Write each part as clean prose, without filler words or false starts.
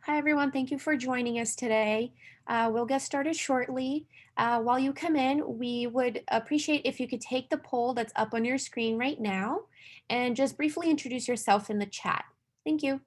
Hi, everyone. Thank you for joining us today. We'll get started shortly. While you come in, we would appreciate if you could take the poll that's up on your screen right now and just briefly introduce yourself in the chat. Thank you.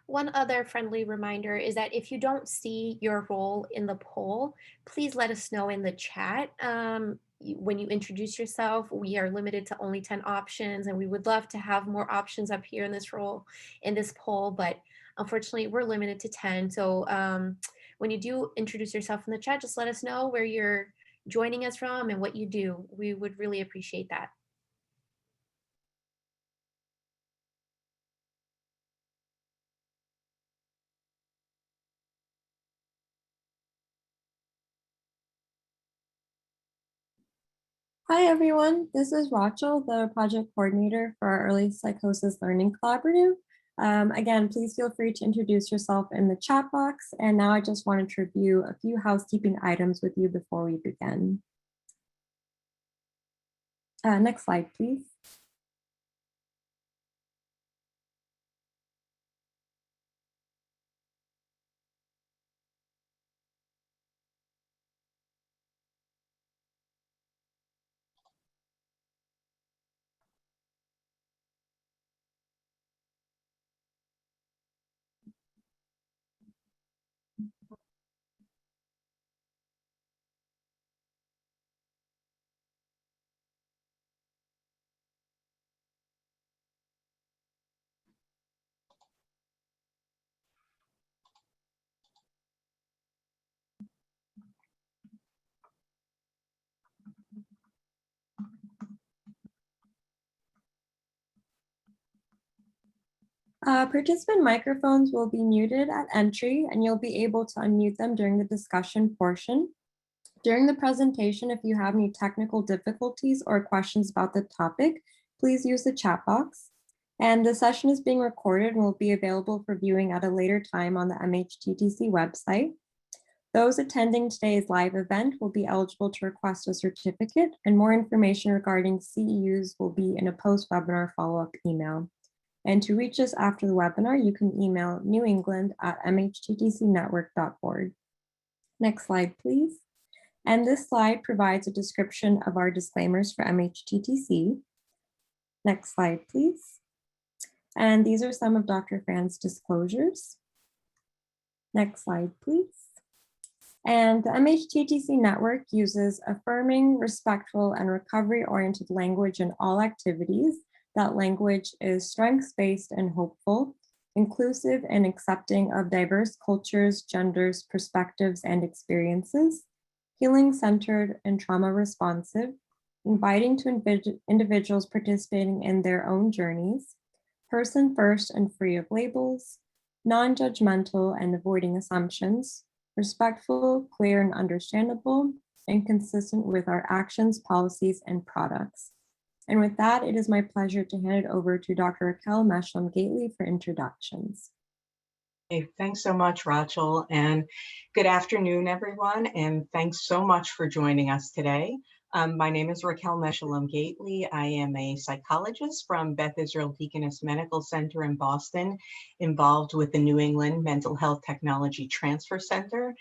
One other friendly reminder is that if you don't see your role in the poll, please let us know in the chat. When you introduce yourself, we are limited to only 10 options, and we would love to have more options up here in this role, in this poll, but unfortunately we're limited to 10. So when you do introduce yourself in the chat, just let us know where you're joining us from and what you do. We would really appreciate that. Hi everyone, this is Rachel, the project coordinator for our Early Psychosis Learning Collaborative. Again, please feel free to introduce yourself in the chat box. And now I just wanted to review a few housekeeping items with you before we begin. Next slide, please. Participant microphones will be muted at entry and you'll be able to unmute them during the discussion portion. During the presentation, if you have any technical difficulties or questions about the topic, please use the chat box. And the session is being recorded and will be available for viewing at a later time on the MHTTC website. Those attending today's live event will be eligible to request a certificate, and more information regarding CEUs will be in a post-webinar follow-up email. And to reach us after the webinar, you can email newengland@mhttcnetwork.org. Next slide, please. And this slide provides a description of our disclaimers for MHTTC. Next slide, please. And these are some of Dr. Fran's disclosures. Next slide, please. And the MHTTC network uses affirming, respectful, and recovery-oriented language in all activities. That language is strengths-based and hopeful, inclusive and accepting of diverse cultures, genders, perspectives, and experiences, healing-centered and trauma-responsive, inviting to individuals participating in their own journeys, person-first and free of labels, non-judgmental and avoiding assumptions, respectful, clear, and understandable, and consistent with our actions, policies, and products. And with that, it is my pleasure to hand it over to Dr. Raquel Meshlam-Gately for introductions. Hey, thanks so much, Rachel, and good afternoon, everyone, and thanks so much for joining us today. My name is Raquel Meshlam-Gately. I am a psychologist from Beth Israel Deaconess Medical Center in Boston, involved with the New England Mental Health Technology Transfer Center.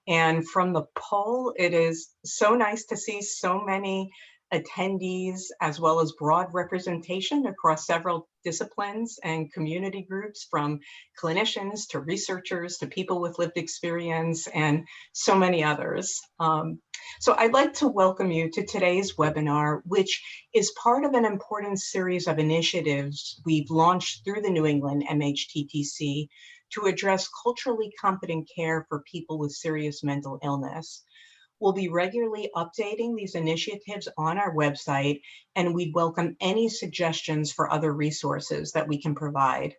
And from the poll, it is so nice to see so many attendees, as well as broad representation across several disciplines and community groups, from clinicians to researchers to people with lived experience and so many others. So I'd like to welcome you to today's webinar, which is part of an important series of initiatives we've launched through the New England MHTTC to address culturally competent care for people with serious mental illness. We'll be regularly updating these initiatives on our website, and we'd welcome any suggestions for other resources that we can provide.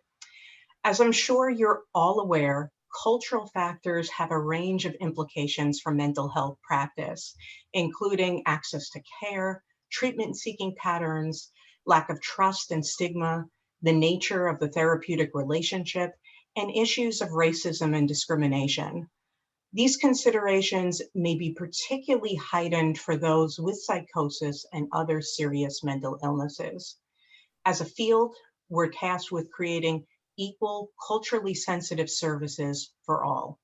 As I'm sure you're all aware, cultural factors have a range of implications for mental health practice, including access to care, treatment-seeking patterns, lack of trust and stigma, the nature of the therapeutic relationship, and issues of racism and discrimination. These considerations may be particularly heightened for those with psychosis and other serious mental illnesses. As a field, we're tasked with creating equal, culturally sensitive services for all.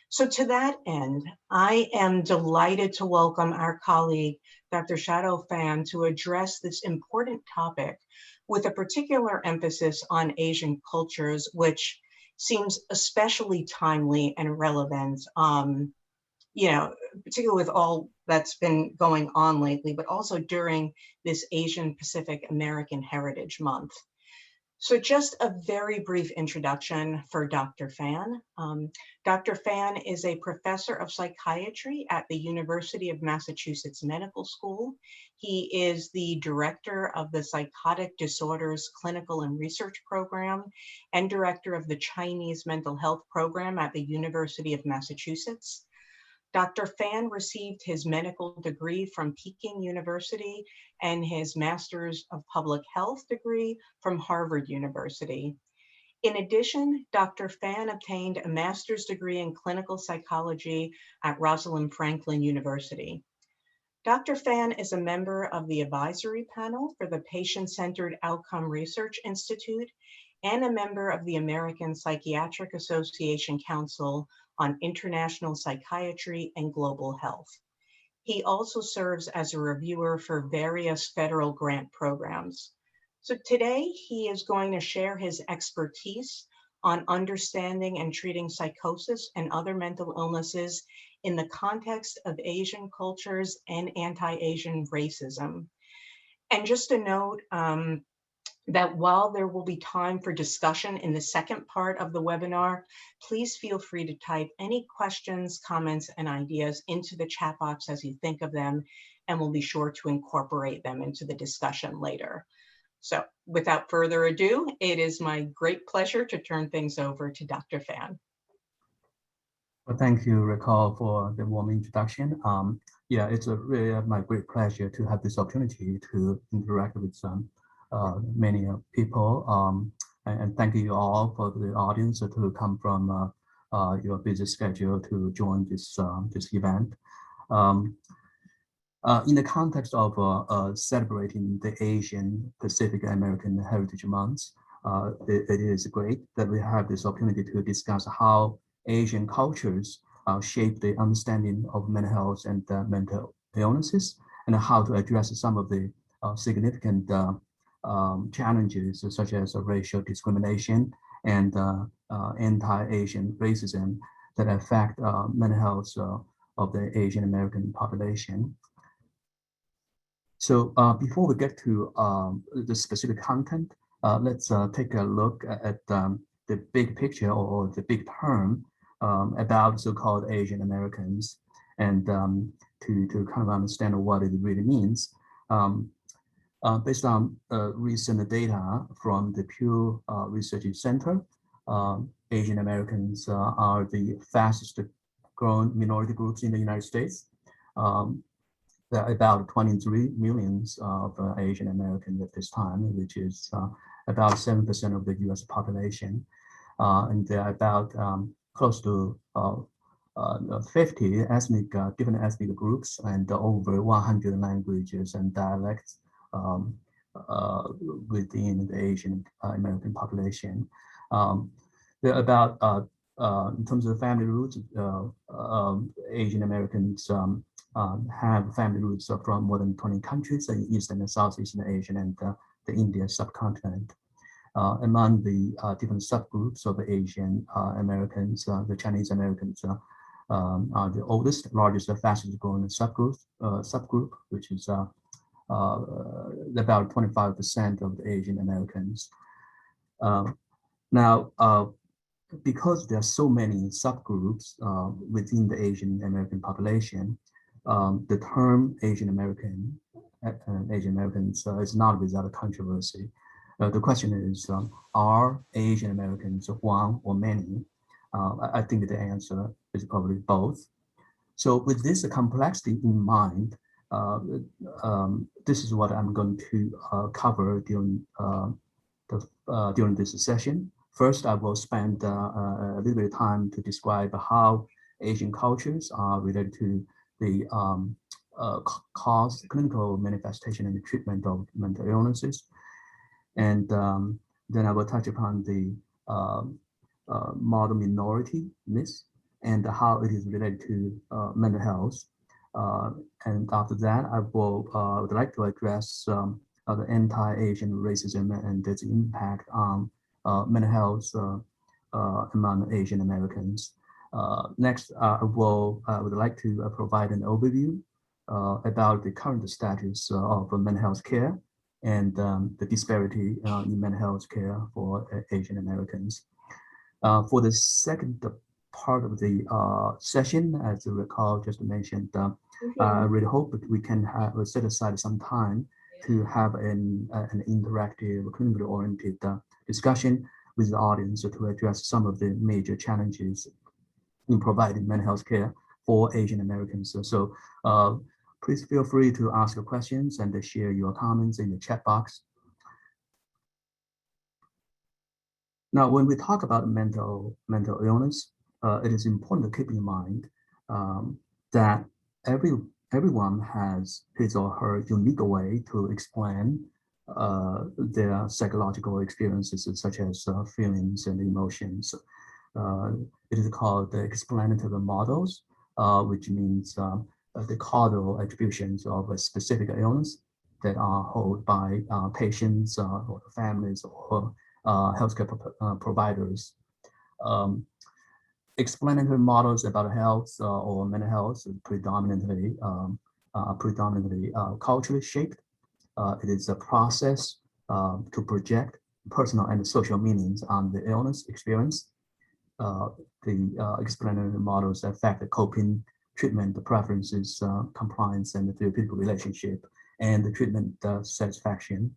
So to that end, I am delighted to welcome our colleague, Dr. Shadow Fan, to address this important topic with a particular emphasis on Asian cultures, which seems especially timely and relevant, particularly with all that's been going on lately, but also during this Asian Pacific American Heritage Month. So just a very brief introduction for Dr. Fan. Dr. Fan is a professor of psychiatry at the University of Massachusetts Medical School. He is the director of the Psychotic Disorders Clinical and Research Program and director of the Chinese Mental Health Program at the University of Massachusetts. Dr. Fan received his medical degree from Peking University and his Master's of Public Health degree from Harvard University. In addition, Dr. Fan obtained a master's degree in clinical psychology at Rosalind Franklin University. Dr. Fan is a member of the advisory panel for the Patient-Centered Outcome Research Institute and a member of the American Psychiatric Association Council on International Psychiatry and Global Health. He also serves as a reviewer for various federal grant programs. So today he is going to share his expertise on understanding and treating psychosis and other mental illnesses in the context of Asian cultures and anti-Asian racism. And just a note, that while there will be time for discussion in the second part of the webinar, please feel free to type any questions, comments, and ideas into the chat box as you think of them, and we'll be sure to incorporate them into the discussion later. So without further ado, it is my great pleasure to turn things over to Dr. Fan. Well, thank you, Raquel, for the warm introduction. Yeah, it's really my great pleasure to have this opportunity to interact with many people. And thank you all for the audience to come from your busy schedule to join this event. In the context of celebrating the Asian Pacific American Heritage Month, it is great that we have this opportunity to discuss how Asian cultures shape the understanding of mental health and mental illnesses, and how to address some of the significant challenges such as racial discrimination and anti-Asian racism that affect mental health of the Asian American population. So before we get to the specific content, let's take a look at the big picture or the big term about so-called Asian Americans, and to kind of understand what it really means. Based on recent data from the Pew Research Center, Asian Americans are the fastest growing minority groups in the United States. There are about 23 million of Asian Americans at this time, which is about 7% of the US population. And there are about close to 50 different ethnic groups and over 100 languages and dialects within the Asian American population. There are about in terms of family roots, Asian Americans have family roots from more than 20 countries in Eastern and Southeastern Asia and the Indian subcontinent. Among the different subgroups of Asian Americans, the Chinese Americans are the oldest, largest, fastest growing subgroup, which is about 25% of the Asian Americans. Now, because there are so many subgroups within the Asian American population, the term Asian American, Asian Americans is not without a controversy. The question is, are Asian Americans one or many? I think the answer is probably both. So with this complexity in mind, this is what I'm going to cover during this session. First, I will spend a little bit of time to describe how Asian cultures are related to the cause, clinical manifestation, and the treatment of mental illnesses. And then I will touch upon the model minority myth and how it is related to mental health. And after that, I would like to address the anti-Asian racism and its impact on mental health among Asian Americans. Next, I would like to provide an overview about the current status of mental health care and the disparity in mental health care for Asian Americans. For the second part of the session, as you recall, just mentioned, I really hope that we can set aside some time to have an interactive, clinically oriented discussion with the audience to address some of the major challenges in providing mental health care for Asian Americans. So please feel free to ask your questions and share your comments in the chat box. Now, when we talk about mental illness, it is important to keep in mind that everyone has his or her unique way to explain their psychological experiences, such as feelings and emotions. It is called the explanative models, which means the causal attributions of a specific illness that are held by patients or families or healthcare providers. Explanatory models about health or mental health is predominantly culturally shaped. It is a process to project personal and social meanings on the illness experience. The explanatory models affect the coping, treatment, the preferences, compliance, and the therapeutic relationship, and the treatment satisfaction.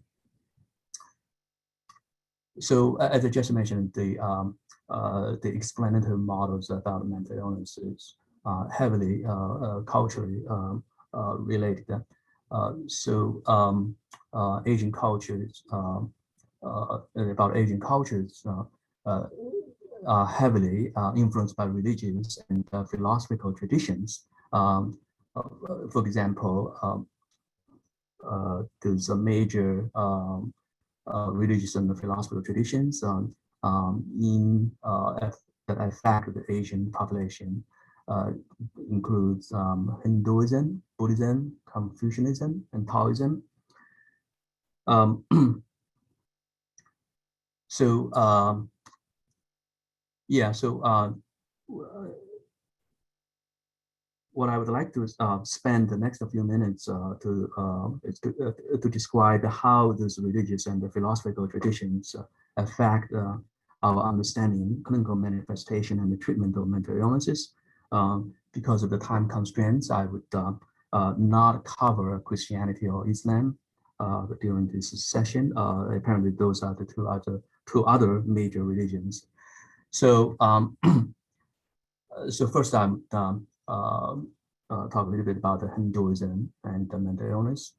So as I just mentioned, the explanatory models about mental illnesses are heavily culturally related. Asian cultures, about Asian cultures are heavily influenced by religious and philosophical traditions. For example, there's a major religious and philosophical traditions that affect the Asian population. Includes Hinduism, Buddhism, Confusionism, and Taoism. What I would like to spend the next few minutes to describe how those religious and the philosophical traditions affect our understanding, clinical manifestation, and the treatment of mental illnesses. Because of the time constraints, I would not cover Christianity or Islam during this session. Apparently, those are the two other major religions. So, first, I'm talk a little bit about the Hinduism and the mental illness.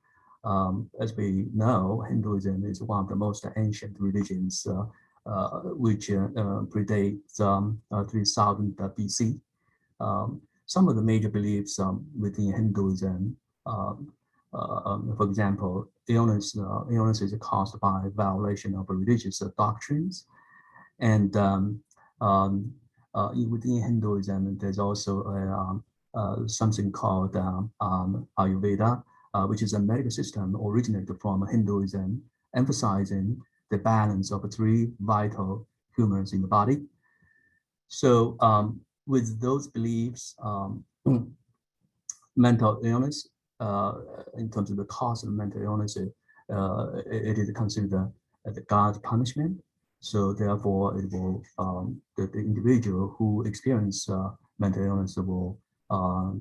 As we know, Hinduism is one of the most ancient religions, which predates 3000 BC. Some of the major beliefs within Hinduism, for example, illness is caused by violation of religious doctrines, and within Hinduism, there's also something called Ayurveda, which is a medical system originated from Hinduism, emphasizing the balance of three vital humors in the body. So with those beliefs, mental illness, in terms of the cause of mental illness, it is considered the God's punishment. So therefore, it will the individual who experience mental illness will,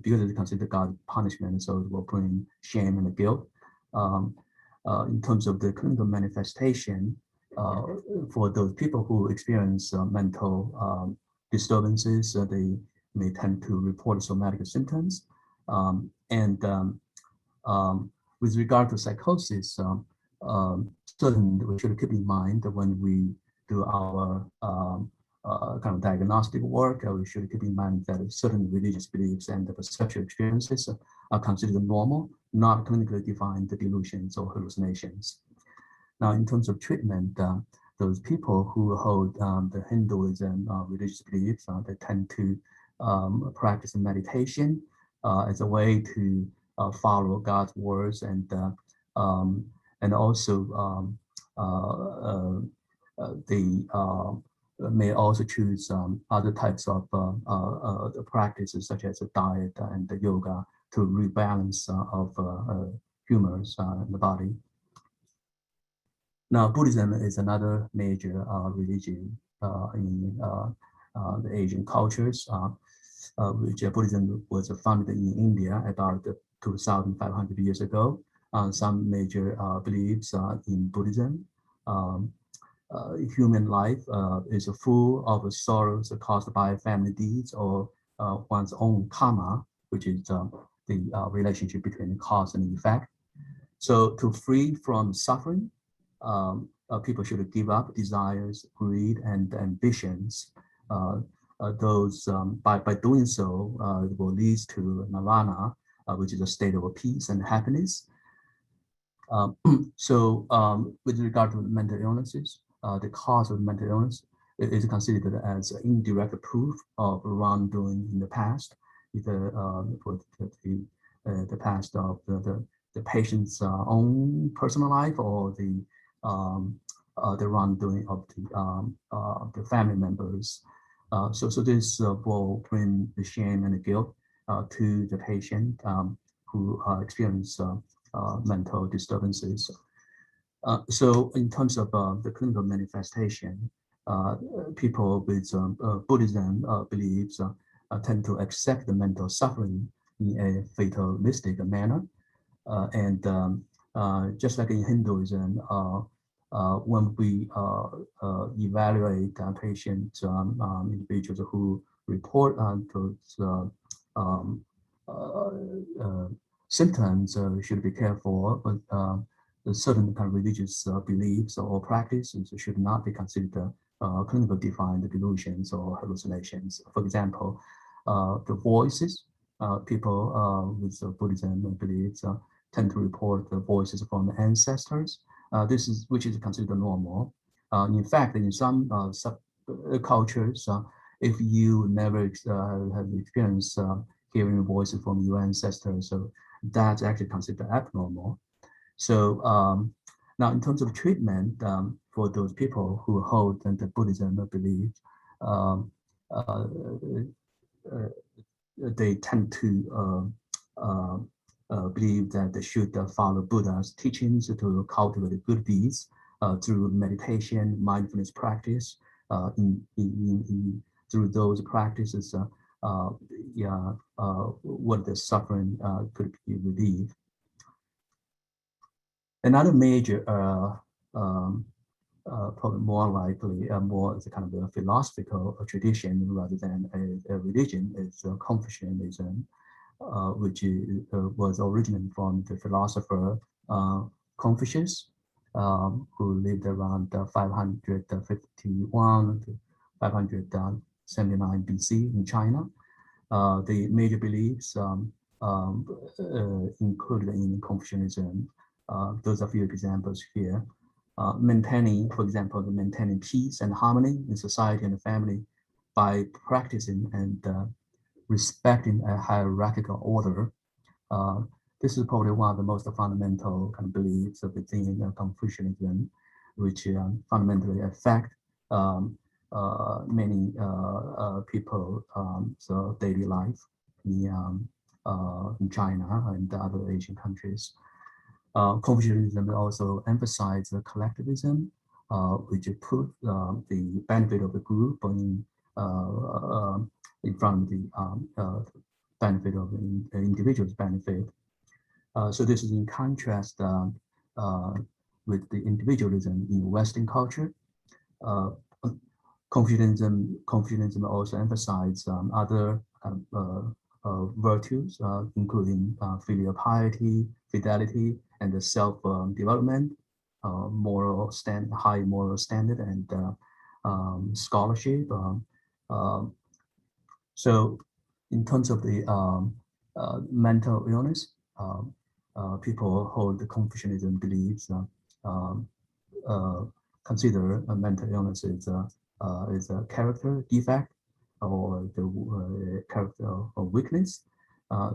because it is considered God's punishment, so it will bring shame and guilt. In terms of the clinical manifestation, for those people who experience mental disturbances, they may tend to report somatic symptoms. With regard to psychosis, certainly we should keep in mind that when we do our kind of diagnostic work, we should keep in mind that certain religious beliefs and the perceptual experiences are considered normal, not clinically defined delusions or hallucinations. Now, in terms of treatment, those people who hold the Hinduism religious beliefs, they tend to practice meditation as a way to follow God's words, and also they may also choose other types of practices such as diet and yoga to rebalance of humors in the body. Now, Buddhism is another major religion in the Asian cultures, which Buddhism was founded in India about 2,500 years ago. Some major beliefs in Buddhism. Human life is full of sorrows caused by family deeds or one's own karma, which is the relationship between cause and effect. So to free from suffering, people should give up desires, greed, and ambitions. Those by doing so, it will lead to nirvana, which is a state of peace and happiness. With regard to mental illnesses, the cause of mental illness is considered as indirect proof of wrongdoing in the past, either for the past of the patient's own personal life or the wrongdoing of the family members. So this will bring the shame and the guilt to the patient who experience mental disturbances. So in terms of the clinical manifestation, people with Buddhism beliefs tend to accept the mental suffering in a fatalistic manner. Just like in Hinduism, when we evaluate patients, individuals who report those symptoms, we should be careful, but certain kind of religious beliefs or practices should not be considered clinical defined delusions or hallucinations. For example, the voices, people with Buddhism beliefs tend to report the voices from ancestors. Which is considered normal. In fact, in some cultures, if you never have experienced hearing voices from your ancestors, so that's actually considered abnormal. So now, in terms of treatment for those people who hold the Buddhism belief, they tend to believe that they should follow Buddha's teachings to cultivate good deeds through meditation, mindfulness practice. Through those practices, what the suffering could be relieved. Another major, probably more likely, more as a kind of a philosophical tradition rather than a religion, is Confucianism. Which was originated from the philosopher Confucius, who lived around 551 to 579 BC in China. The major beliefs included in Confucianism, those are a few examples here. Maintaining, for example, maintaining peace and harmony in society and the family, by practicing and respecting a hierarchical order. This is probably one of the most fundamental kind of beliefs within Confucianism, which fundamentally affect many people so daily life in China and other Asian countries. Confucianism also emphasizes collectivism, which put the benefit of the group in front of the benefit of the individual's benefit. So this is in contrast with the individualism in Western culture. Confucianism also emphasizes other virtues, including filial piety, fidelity, and the self-development, high moral standard, and scholarship. So, in terms of the mental illness, people hold the Confucianism beliefs consider a mental illness is a character defect or the character of weakness.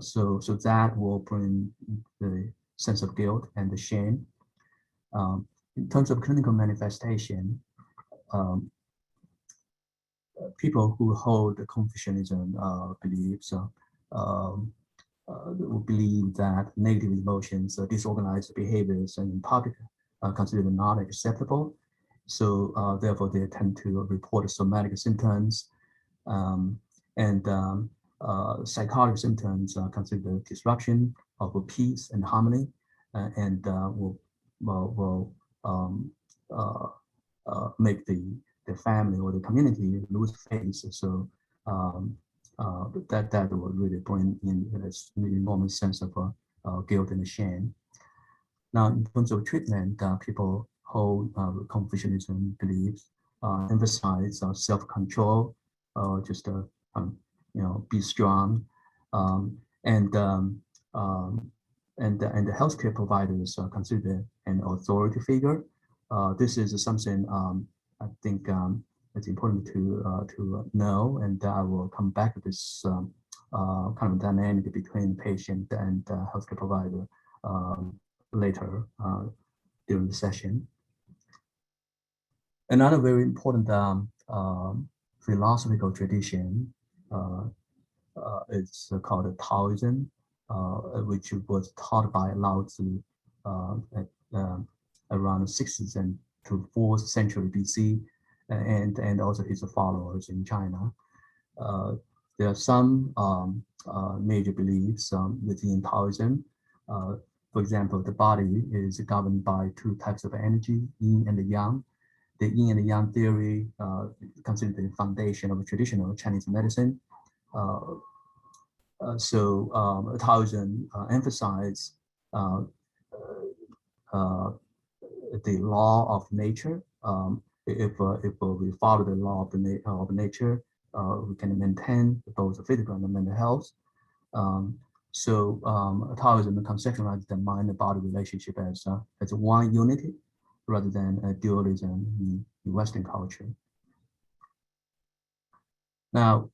So that will bring the sense of guilt and the shame. In terms of clinical manifestation, people who hold the Confucianism beliefs believe that negative emotions, disorganized behaviors, and in public considered not acceptable. So therefore, they tend to report somatic symptoms, and psychotic symptoms considered disruption of peace and harmony, and will make the family or the community lose face. So that will really bring in an enormous sense of guilt and shame. Now, in terms of treatment, people hold Confucianism beliefs emphasize self-control, just be strong, and the healthcare providers are considered an authority figure. This is something I think it's important to know, and I will come back to this kind of dynamic between patient and healthcare provider later during the session. Another very important philosophical tradition is called Taoism, which was taught by Lao Tzu at around 6th to 4th century BC, and also his followers in China. There are some major beliefs within Taoism. For example, the body is governed by two types of energy, yin and yang. The yin and yang theory considered the foundation of traditional Chinese medicine. So Taoism emphasizes the law of nature. If we follow the law of nature, we can maintain both physical and mental health. So Taoism conceptualizes the mind-body relationship as one unity rather than a dualism in Western culture. Now,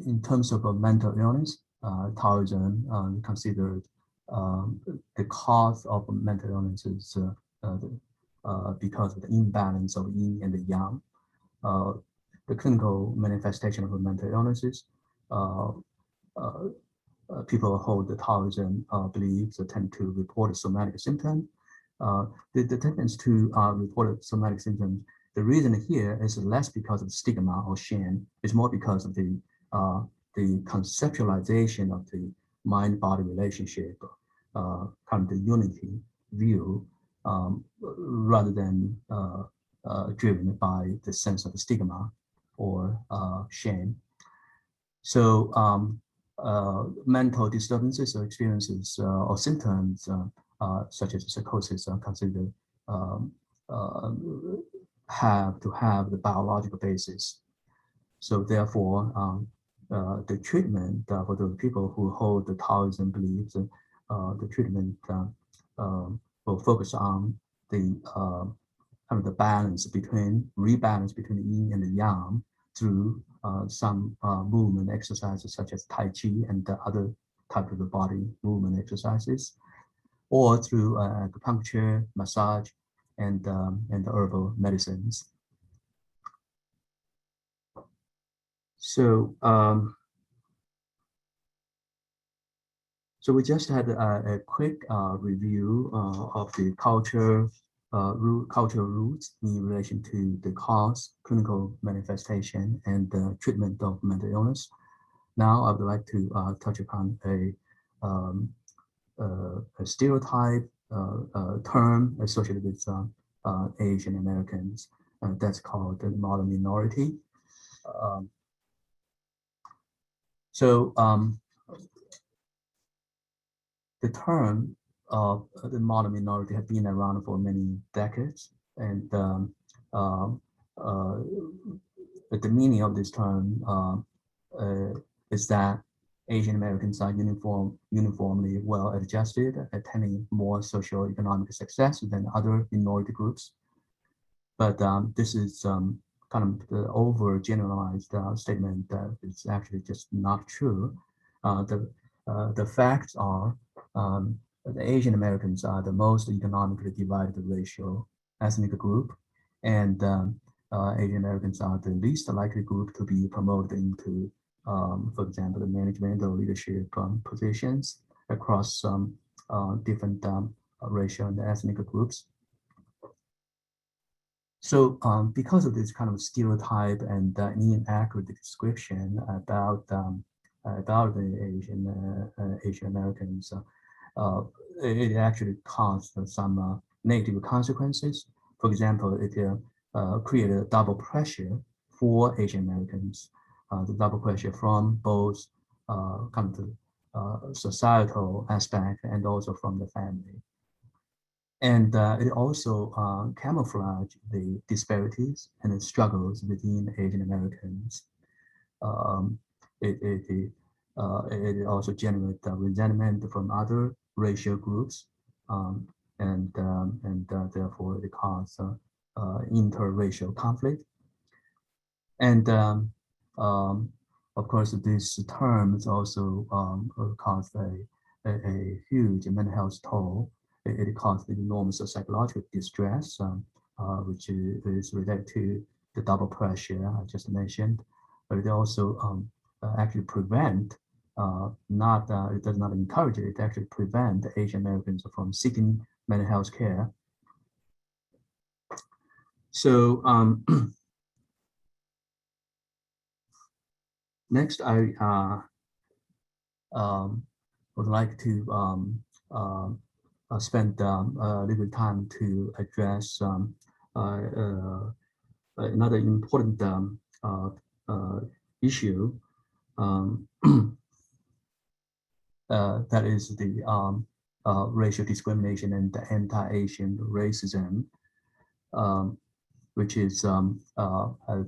in terms of mental illness, Taoism considered the cause of mental illness is because of the imbalance of yin and the yang. The clinical manifestation of mental illnesses, people hold the Taoism beliefs tend to report a somatic symptom. The tendency to report somatic symptoms, the reason here is less because of stigma or shame. It's more because of the conceptualization of the mind-body relationship, kind of the unity view, rather than driven by the sense of stigma or shame. So mental disturbances or experiences or symptoms such as psychosis are considered have to have the biological basis. So therefore, the treatment for those people who hold the Taoism beliefs, the treatment will focus on the kind of the rebalance between the yin and the yang through some movement exercises such as Tai Chi and the other type of the body movement exercises, or through acupuncture, massage, and the herbal medicines. So, so we just had a quick review of the cultural roots in relation to the cause, clinical manifestation, and the treatment of mental illness. Now, I would like to touch upon a stereotype term associated with Asian Americans that's called the modern minority. The term of the modern minority has been around for many decades, and the meaning of this term is that Asian Americans are uniformly well adjusted, attaining more socioeconomic success than other minority groups. But this is kind of the overgeneralized statement that it's actually just not true. The facts are the Asian Americans are the most economically divided racial ethnic group, and Asian Americans are the least likely group to be promoted into, for example, the management or leadership positions across different racial and ethnic groups. So because of this kind of stereotype and inaccurate description about the Asian Americans, it actually caused some negative consequences. For example, it created a double pressure for Asian Americans, the double pressure from both kind of societal aspect and also from the family. And it also camouflaged the disparities and the struggles within Asian Americans. It also generated resentment from other racial groups, and therefore it caused interracial conflict. And of course, this term is also caused a huge mental health toll. It caused enormous psychological distress, which is related to the double pressure I just mentioned. But it also actually prevent, it does not encourage it, it actually prevent Asian Americans from seeking mental health care. So next, I would like to spend a little time to address another important issue that is the racial discrimination and the anti-Asian racism, which is a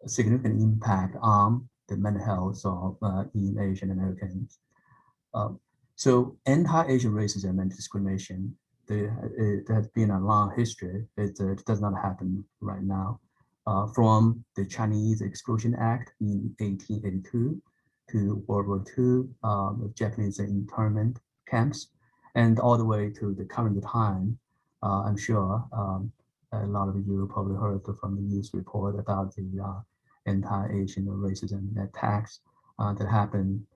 significant impact on the mental health of in Asian Americans. So anti-Asian racism and discrimination, there has been a long history. It does not happen right now. From the Chinese Exclusion Act in 1882 to World War II, Japanese internment camps, and all the way to the current time. I'm sure a lot of you probably heard from the news report about the anti-Asian racism attacks that happen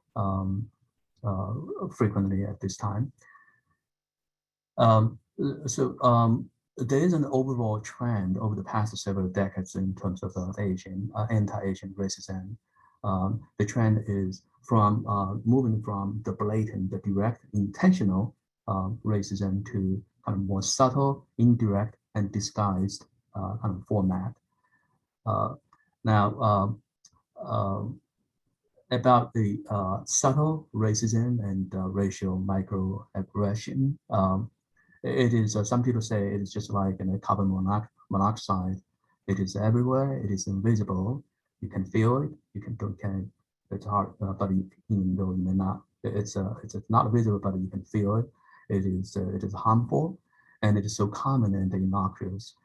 frequently at this time. There is an overall trend over the past several decades in terms of anti-Asian racism. The trend is from moving from the blatant, the direct, intentional racism to kind of more subtle, indirect, and disguised kind of format. About the subtle racism and racial microaggression, it is, some people say it is just like carbon monoxide. It is everywhere, it is invisible, you can feel it, it's hard, but even though you may not, it's not visible, but you can feel it. It is harmful, and it is so common and innocuous.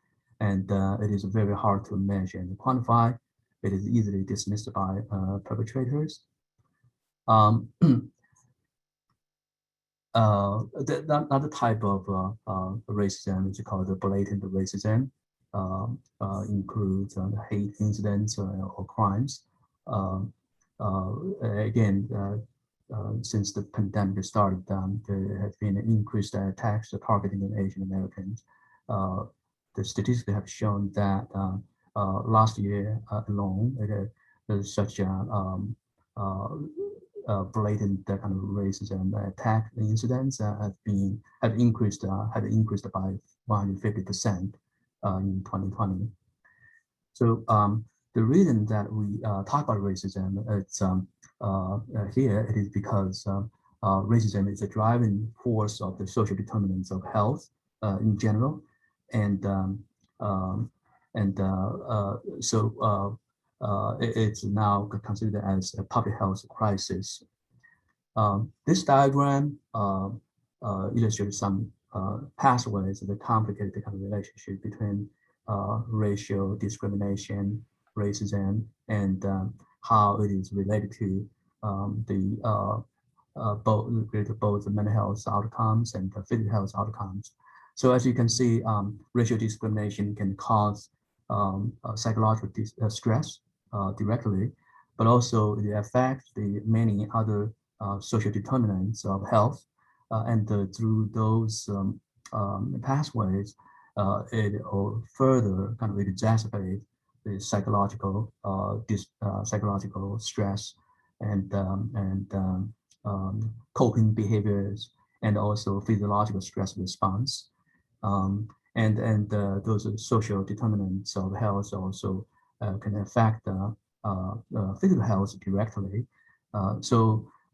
and it is very hard to measure and quantify. It is easily dismissed by perpetrators. Another type of racism is called the blatant racism. Includes hate incidents or crimes. Again, since the pandemic started, there have been increased attacks targeting Asian Americans. The statistics have shown that last year alone, there's such a blatant kind of racism attack incidents have increased by 150% in 2020. So the reason that we talk about racism, here it is because racism is a driving force of the social determinants of health in general, and it's now considered as a public health crisis. This diagram illustrates some pathways of the complicated kind of relationship between racial discrimination, racism, and how it is related to both the mental health outcomes and the physical health outcomes. So as you can see, racial discrimination can cause psychological stress directly, but also it affects the many other social determinants of health, and through those pathways, it will further kind of exacerbate the psychological stress and coping behaviors, and also physiological stress response. Those social determinants of health also can affect physical health directly.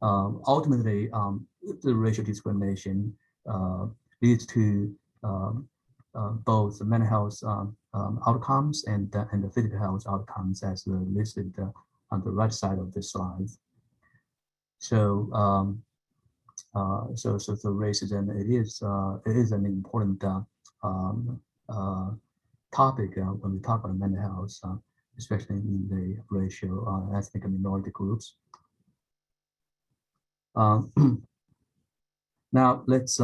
Ultimately, the racial discrimination leads to both the mental health outcomes and the physical health outcomes, as listed on the right side of the slide. So racism, it is an important topic when we talk about mental health, especially in the racial ethnic and minority groups. Now let's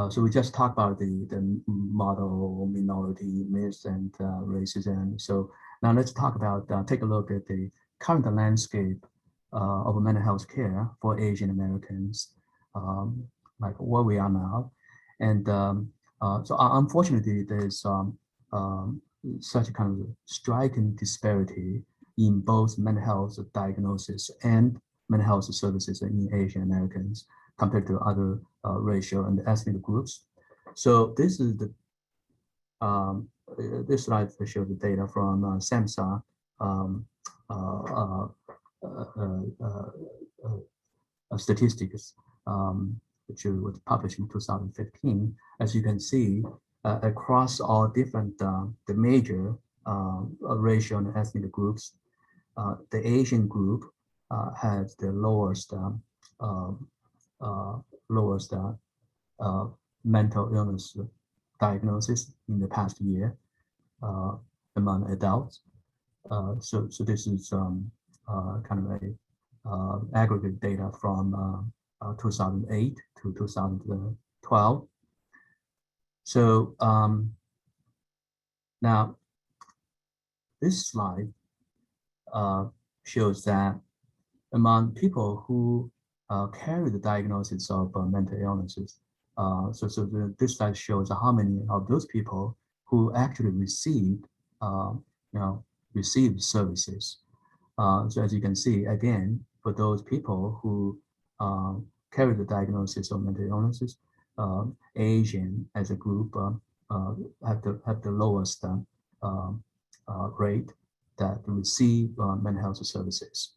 so we just talked about the model minority myths and racism. So now let's talk about take a look at the current landscape of mental health care for Asian Americans, like where we are now. And so unfortunately, there's such a kind of striking disparity in both mental health diagnosis and mental health services in Asian Americans compared to other racial and ethnic groups. So this is the this slide shows the data from SAMHSA statistics, which was published in 2015. As you can see, across all different the major racial and ethnic groups, the Asian group has the lowest mental illness diagnosis in the past year among adults. So this is kind of a aggregate data from 2008 to 2012. So now this slide shows that among people who carry the diagnosis of mental illnesses, this slide shows how many of those people who actually received services. So as you can see, again, for those people who carry the diagnosis of mental illnesses, Asian as a group have the lowest rate that receive mental health services.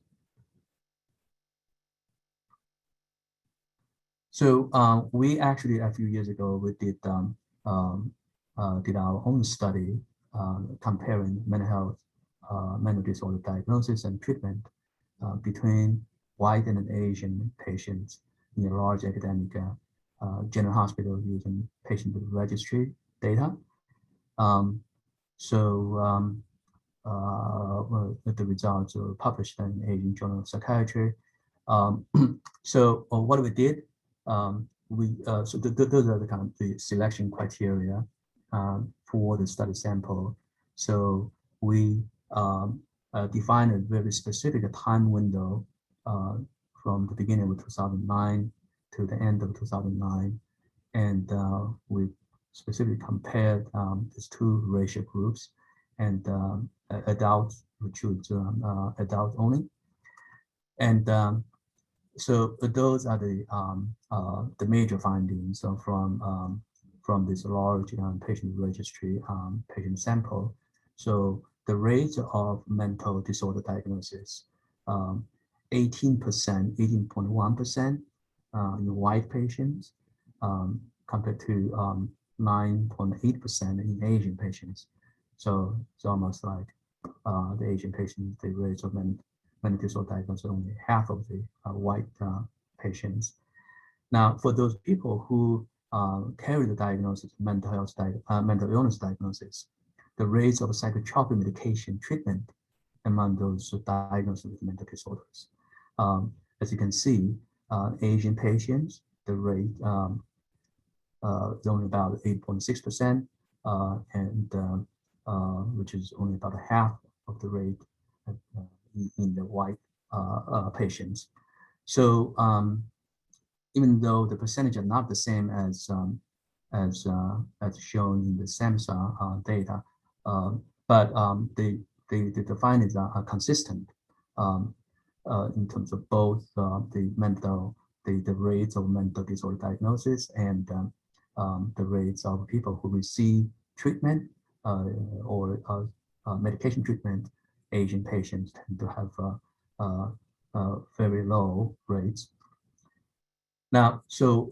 So we actually, a few years ago, we did our own study comparing mental health, mental disorder diagnosis and treatment between white and Asian patients in a large academic general hospital using patient registry data. Um, so well, the results were published in Asian Journal of Psychiatry. So what we did, those are the kind of the selection criteria for the study sample. So we defined a very specific time window from the beginning of 2009 to the end of 2009, and we specifically compared these two racial groups, and adults, we choose adults only, and so those are the major findings from this large patient registry patient sample. So the rate of mental disorder diagnosis, 18%, 18.1% in white patients, compared to 9.8% in Asian patients. So it's almost like the Asian patients, the rate of mental disorder diagnosis only half of the white patients. Now, for those people who carry the diagnosis, mental illness diagnosis, the rates of psychotropic medication treatment among those diagnosed with mental disorders. As you can see, Asian patients, the rate is only about 8.6%, and which is only about half of the rate in the white patients. So even though the percentage are not the same as shown in the SAMHSA data, but the findings are consistent in terms of both the rates of mental disorder diagnosis and the rates of people who receive treatment or medication treatment. Asian patients tend to have very low rates. Now, so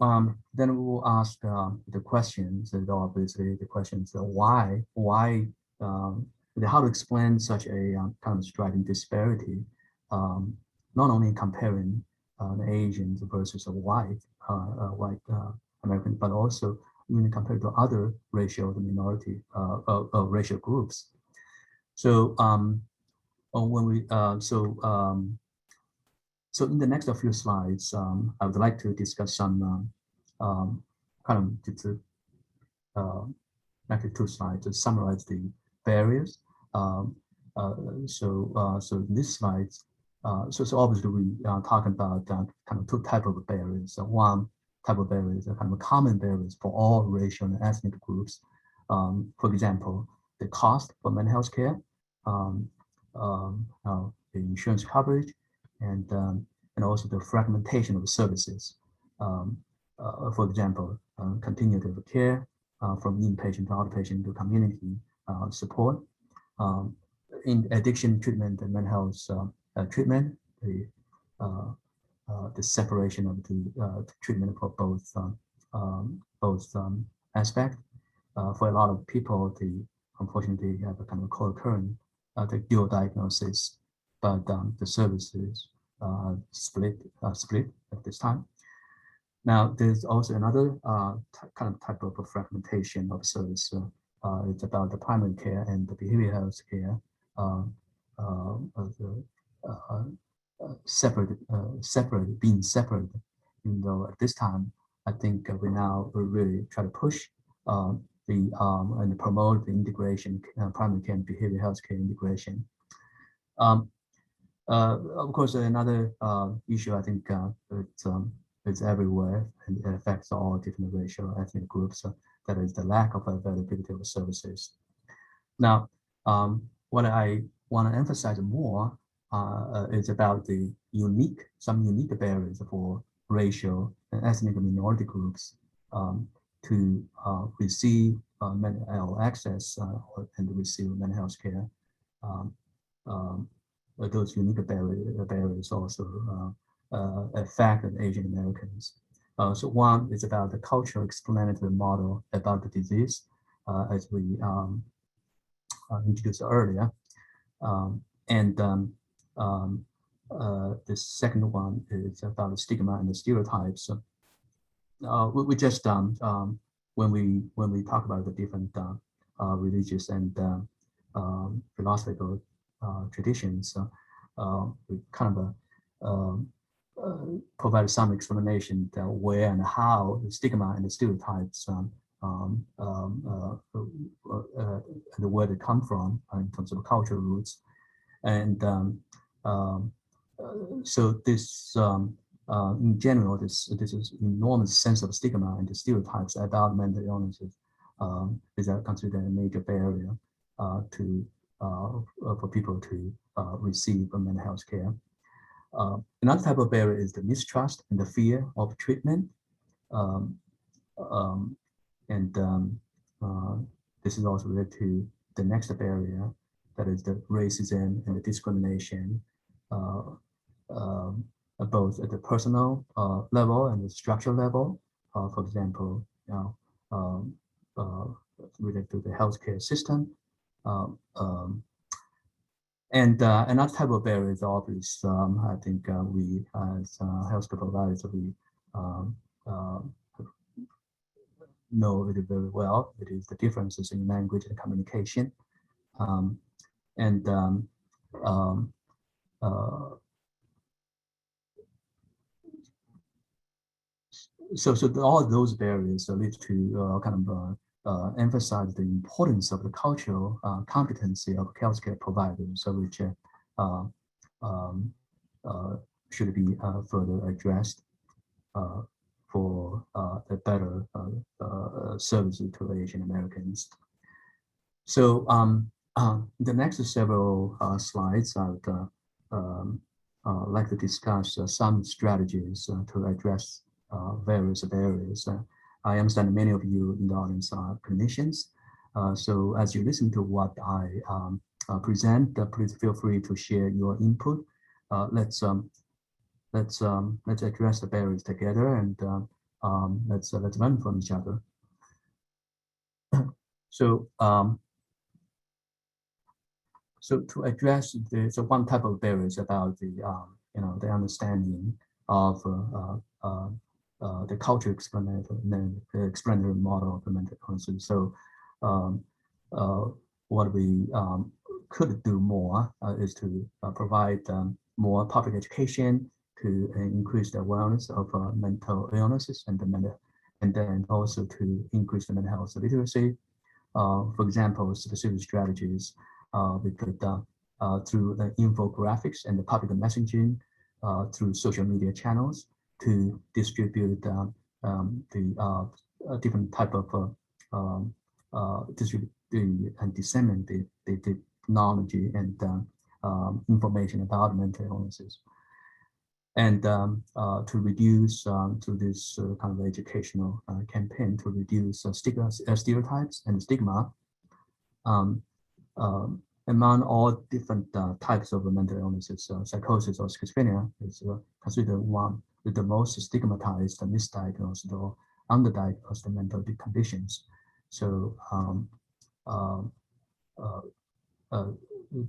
then we will ask the questions, and obviously the questions why, how to explain such a kind of striking disparity, not only comparing the Asians versus a white American, but also even compared to other racial minority racial groups. So when we so in the next few slides, I would like to discuss some kind of actually 2 slides to summarize the barriers. So in this slide, so obviously we are talking about kind of 2 types of barriers. So one type of barriers are kind of common barriers for all racial and ethnic groups. For example, the cost for mental health care, the insurance coverage, and also the fragmentation of the services. For example, continuative care from inpatient to outpatient to community support, in addiction treatment and mental health treatment, the separation of the treatment for both aspects. For a lot of people, unfortunately have a kind of co-occurring the dual diagnosis, but the services split at this time. Now, there's also another kind of type of fragmentation of service. It's about the primary care and the behavioral health care, being separated. Even though at this time, I think we really try to push and promote the integration, primary care and behavioral health care integration. Of course, another issue I think it's everywhere, and it affects all different racial ethnic groups. That is the lack of availability of services. Now, what I want to emphasize more is about some unique barriers for racial and ethnic minority groups to receive mental health access and receive mental health care. Those unique barriers also affect Asian Americans. So one is about the cultural explanative model about the disease, as we introduced earlier. The second one is about the stigma and the stereotypes. We just when we talk about the different religious and philosophical traditions. We kind of provide some explanation that where and how the stigma and the stereotypes and where they come from in terms of cultural roots. And so this, in general, this is enormous sense of stigma and the stereotypes about mental illnesses is considered a major barrier for people to receive mental health care. Another type of barrier is the mistrust and the fear of treatment. This is also related to the next barrier, that is the racism and the discrimination, both at the personal level and the structural level. For example, related to the healthcare system. And another type of barrier is obvious. I think we as healthcare providers, we know it very well. It is the differences in language and communication. So all those barriers lead to kind of emphasize the importance of the cultural competency of healthcare providers, which should be further addressed for the better services to Asian Americans. So the next several slides, I would like to discuss some strategies to address various barriers. I understand many of you in the audience are clinicians. So as you listen to what I present, please feel free to share your input. Let's address the barriers together, and let's learn from each other. So so to address the one type of barriers about the the understanding of the culture explanatory model of the mental illnesses. So what we could do more is to provide more public education to increase the awareness of mental illnesses and then also to increase the mental health literacy. For example, specific strategies we could through the infographics and the public messaging through social media channels to distribute the different type of distribute and disseminate the knowledge and information about mental illnesses, and to reduce through this kind of educational campaign to reduce stereotypes and stigma among all different types of mental illnesses. Psychosis or schizophrenia is considered one with the most stigmatized, misdiagnosed, or underdiagnosed mental conditions. So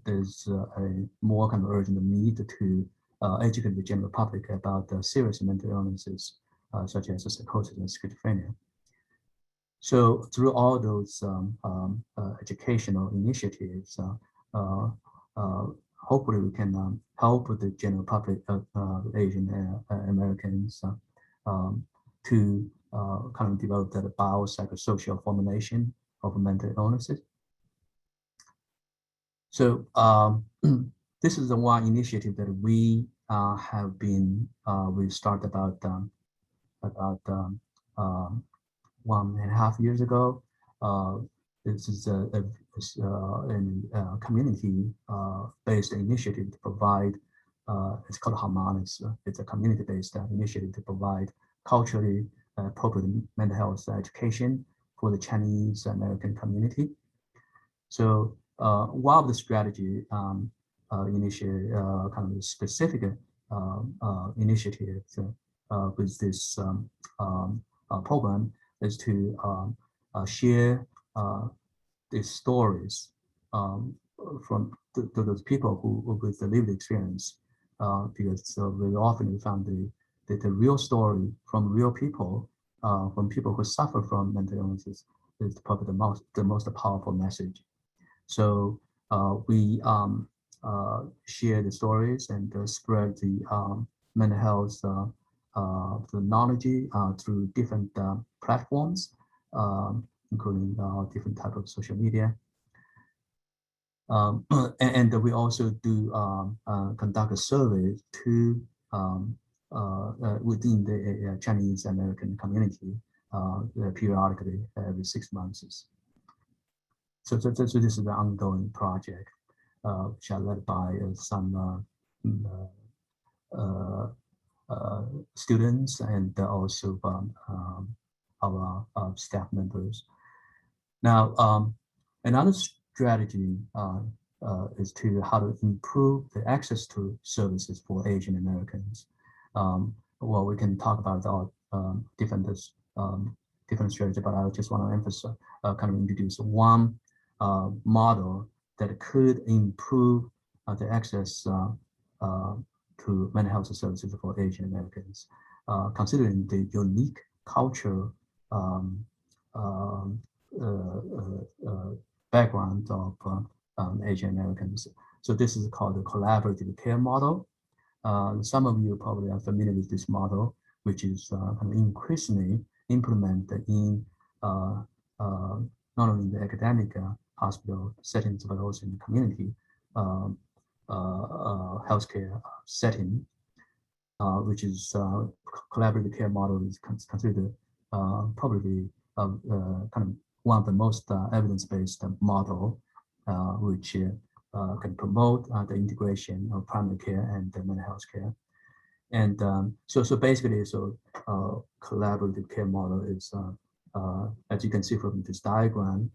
there's a more kind of urgent need to educate the general public about serious mental illnesses such as psychosis and schizophrenia. So through all those educational initiatives, hopefully we can help the general public of Asian Americans to kind of develop that biopsychosocial formulation of mental illnesses. So this is the one initiative that we have been, we started about 1.5 years ago. This is a community-based initiative to provide, it's called Harmonics. It's a community-based initiative to provide culturally appropriate mental health education for the Chinese American community. So one of the strategy initiative, kind of specific initiatives with this program is to share the stories from those people who with the lived experience, because very often we found the real story from real people, from people who suffer from mental illnesses, is probably the most powerful message. So we share the stories and spread the mental health the knowledge through different platforms, including different type of social media. And we also do conduct a survey to within the Chinese American community periodically every 6 months. So this is an ongoing project, which are led by some students and also our staff members. Now, another strategy is to how to improve the access to services for Asian Americans. Well, we can talk about all different strategies, but I just want to emphasize, kind of introduce one model that could improve the access to mental health services for Asian Americans, considering the unique cultural background of Asian Americans. So this is called the collaborative care model. Some of you probably are familiar with this model, which is kind of increasingly implemented in not only in the academic hospital settings, but also in the community healthcare setting, which is collaborative care model is considered probably kind of one of the most evidence-based model, which can promote the integration of primary care and mental health care. And so basically, collaborative care model is, as you can see from this diagram,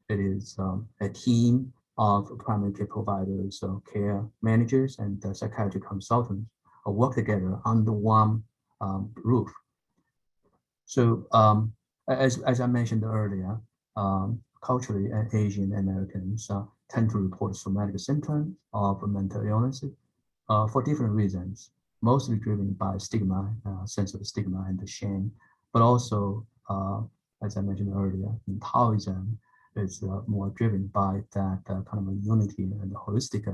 it is a team of primary care providers, care managers, and psychiatry consultants work together under one roof. So as I mentioned earlier, culturally, Asian Americans tend to report somatic symptoms of mental illness for different reasons, mostly driven by stigma, sense of stigma and shame, but also, as I mentioned earlier, in Taoism, is more driven by that kind of a unity and holistic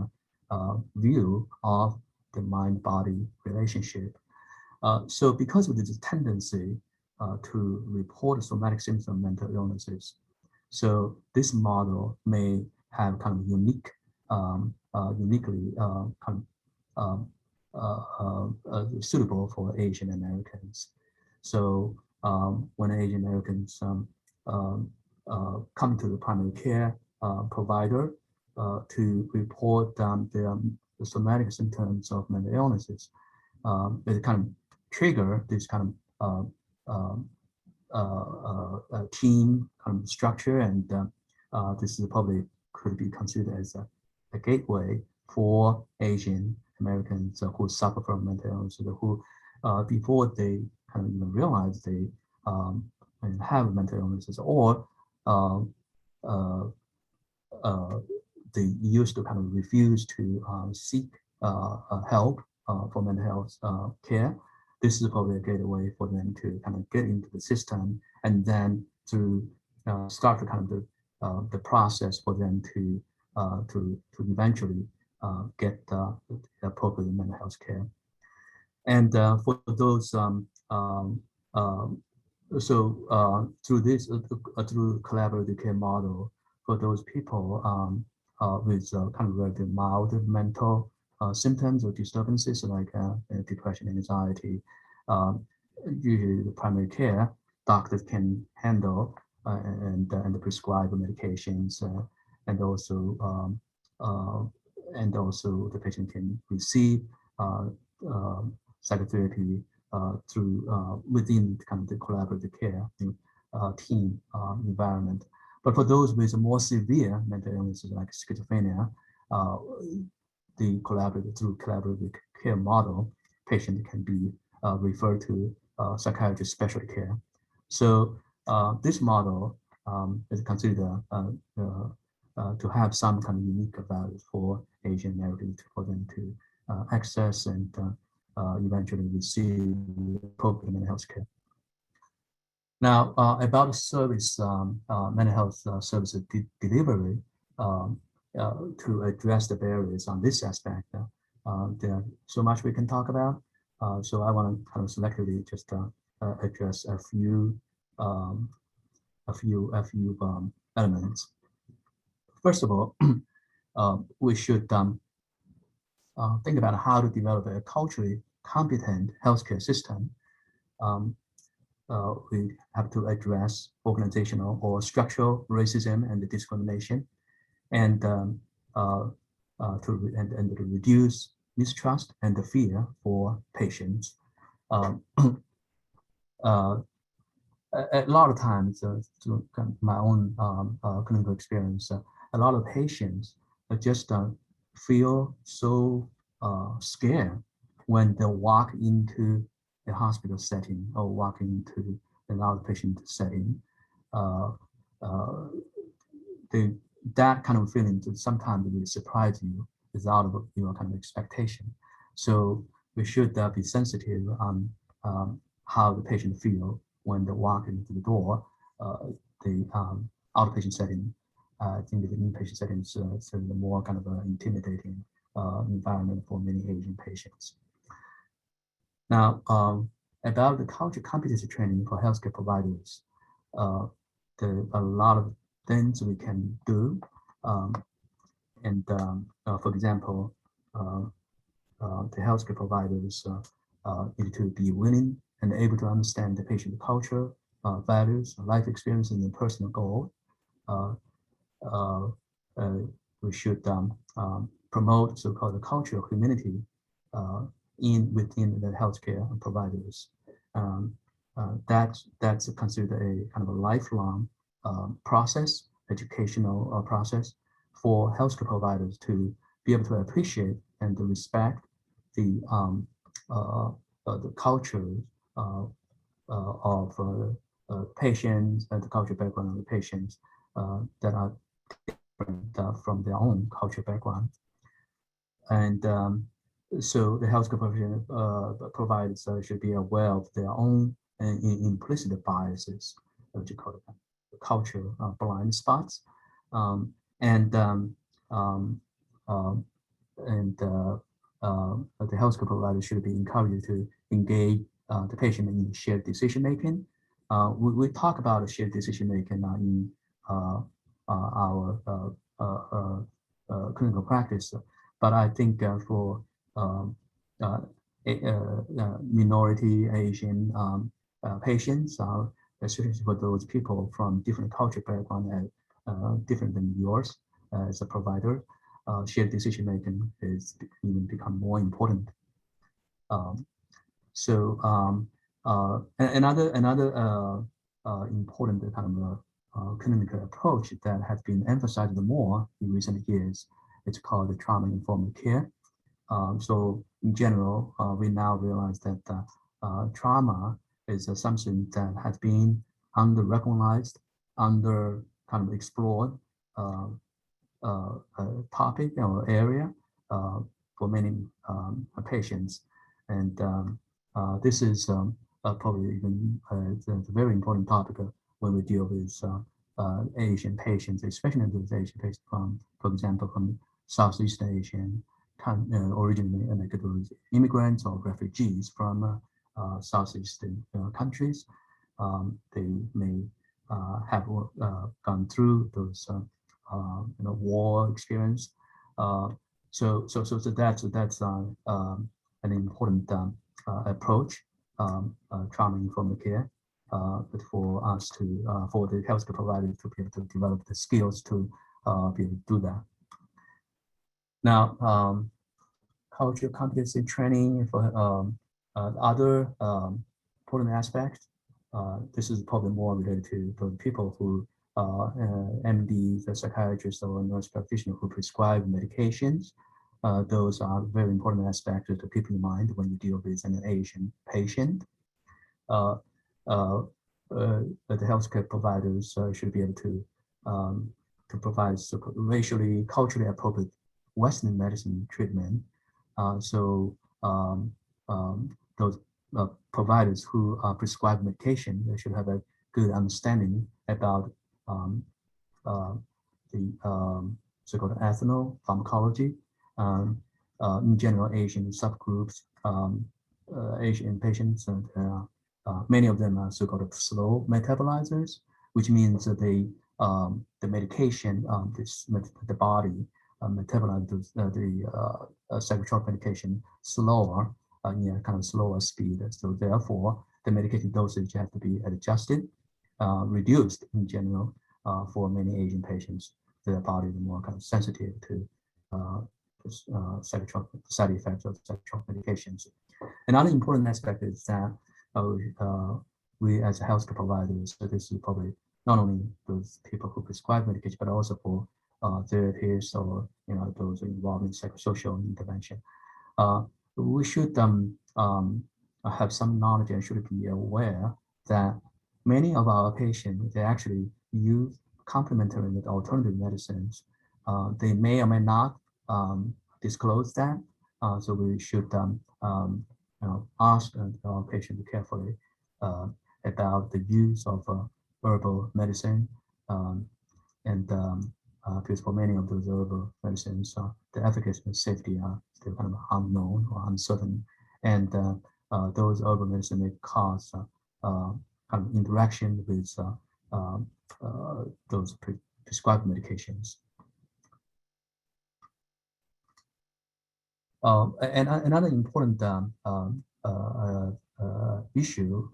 view of the mind-body relationship. So because of this tendency to report somatic symptoms of mental illnesses, so this model may have kind of uniquely kind of suitable for Asian Americans. So when Asian Americans come to the primary care provider to report their somatic symptoms of mental illnesses, it kind of trigger this kind of team kind of structure, and this is probably could be considered as a gateway for Asian Americans who suffer from mental illness, who before they kind of even realize they have mental illnesses, or they used to kind of refuse to seek help for mental health care. This is probably a gateway for them to kind of get into the system, and then to start the kind of the process for them to eventually get appropriate mental health care. And for those through this through collaborative care model, for those people with kind of relatively mild mental symptoms or disturbances like depression, anxiety, usually the primary care doctors can handle and prescribe medications, and also the patient can receive psychotherapy through within kind of the collaborative care team environment. But for those with more severe mental illnesses like schizophrenia, through collaborative care model, patient can be referred to psychiatrist specialty care. So this model is considered to have some kind of unique value for Asian Americans, for them to access and eventually receive appropriate mental health care. Now, about the service, mental health service delivery, to address the barriers on this aspect, there's so much we can talk about. So I want to kind of selectively just address a few elements. First of all, we should think about how to develop a culturally competent healthcare system. We have to address organizational or structural racism and discrimination, and to reduce mistrust and the fear for patients. A lot of times, through my own clinical experience, a lot of patients just feel so scared when they walk into a hospital setting or walk into an outpatient setting. That kind of feeling sometimes will surprise you, is out of your kind of expectation. So we should be sensitive on how the patient feel when they walk into the door. The outpatient setting, I think the inpatient setting is the more kind of intimidating environment for many Asian patients. Now, about the culture competency training for healthcare providers, there are a lot of things we can do. For example, the healthcare providers need to be willing and able to understand the patient culture, values, life experience, and their personal goal. We should promote so-called culture of humility within the healthcare providers. That's considered a kind of a lifelong process, educational process for healthcare providers to be able to appreciate and to respect the culture of patients and the cultural background of the patients that are different from their own cultural background. And so the healthcare providers should be aware of their own implicit biases, what you call it, cultural blind spots, and the healthcare provider should be encouraged to engage the patient in shared decision making. We talk about shared decision making in our clinical practice, but I think for minority Asian patients, especially for those people from different cultural background different than yours as a provider, shared decision making is even become more important. Another important kind of clinical approach that has been emphasized more in recent years, it's called the trauma-informed care. So in general, we now realize that trauma is something that has been under-recognized, under kind of explored topic or area for many patients. And this is probably even a very important topic when we deal with Asian patients, especially those Asian patients from, for example, from Southeast Asian, originally like those immigrants or refugees from Southeastern countries. They may have gone through those war experience. So that's an important approach, trauma-informed care, but for us to for the healthcare providers to be able to develop the skills to be able to do that. Now, cultural competency training for other important aspects. This is probably more related to the people who MDs, the psychiatrists, or nurse practitioners who prescribe medications. Those are very important aspects to keep in mind when you deal with an Asian patient. The healthcare providers should be able to provide racially, culturally appropriate Western medicine treatment. Those providers who prescribe medication, they should have a good understanding about the so-called ethnopharmacology, in general, Asian subgroups, Asian patients, and many of them are so-called slow metabolizers, which means that the medication, the body metabolizes the psychotropic medication slower, in a kind of slower speed. So therefore, the medication dosage has to be adjusted, reduced in general for many Asian patients. Their body is more kind of sensitive to psychotropic side effects of psychotropic medications. Another important aspect is that we as healthcare providers, so this is probably not only those people who prescribe medication, but also for therapists or those involved in psychosocial intervention. We should have some knowledge and should be aware that many of our patients, they actually use complementary and alternative medicines. They may or may not disclose that. So we should ask our patient carefully about the use of herbal medicine, and because for many of those herbal medicines, the efficacy and safety are still kind of unknown or uncertain, and those herbal medicine may cause kind of interaction with those prescribed medications. And another important issue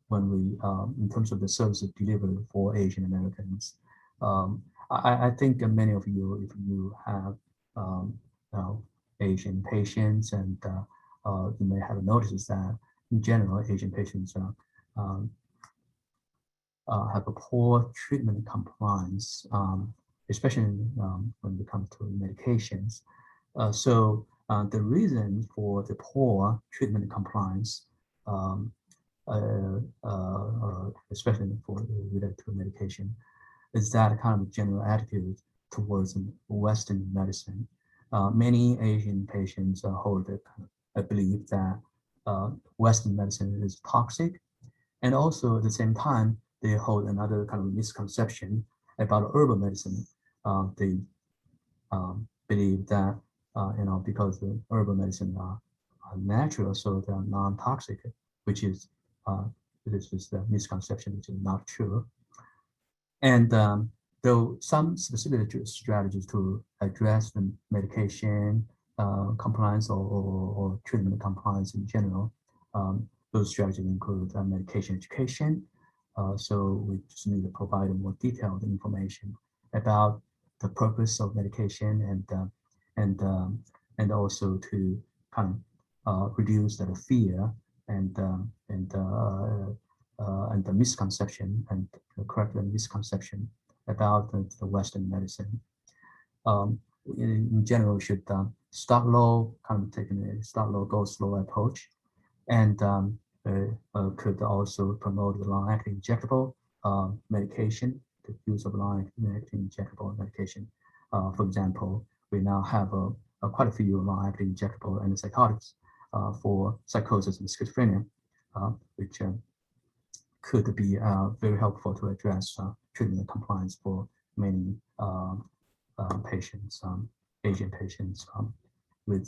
when we, in terms of the service delivery for Asian Americans, I think many of you, if you have Asian patients, and you may have noticed that in general, Asian patients have a poor treatment compliance, especially when it comes to medications. So the reason for the poor treatment compliance, especially for related to medication, is that kind of general attitude towards Western medicine. Many Asian patients hold a belief that Western medicine is toxic, and also at the same time, they hold another kind of misconception about herbal medicine. They believe that because the herbal medicine are natural, so they are non-toxic, which is this is the misconception, which is not true. And though some specific strategies to address the medication compliance or treatment compliance in general, those strategies include medication education. So we just need to provide more detailed information about the purpose of medication, and also to kind of reduce the fear and the misconception, and correct the misconception about the Western medicine. In general, we should start low, kind of taking a start low, go slow approach, and could also promote the long-acting injectable medication, the use of long-acting injectable medication. For example, we now have quite a few long-acting injectable antipsychotics for psychosis and schizophrenia, which could be very helpful to address treatment compliance for many patients, Asian patients with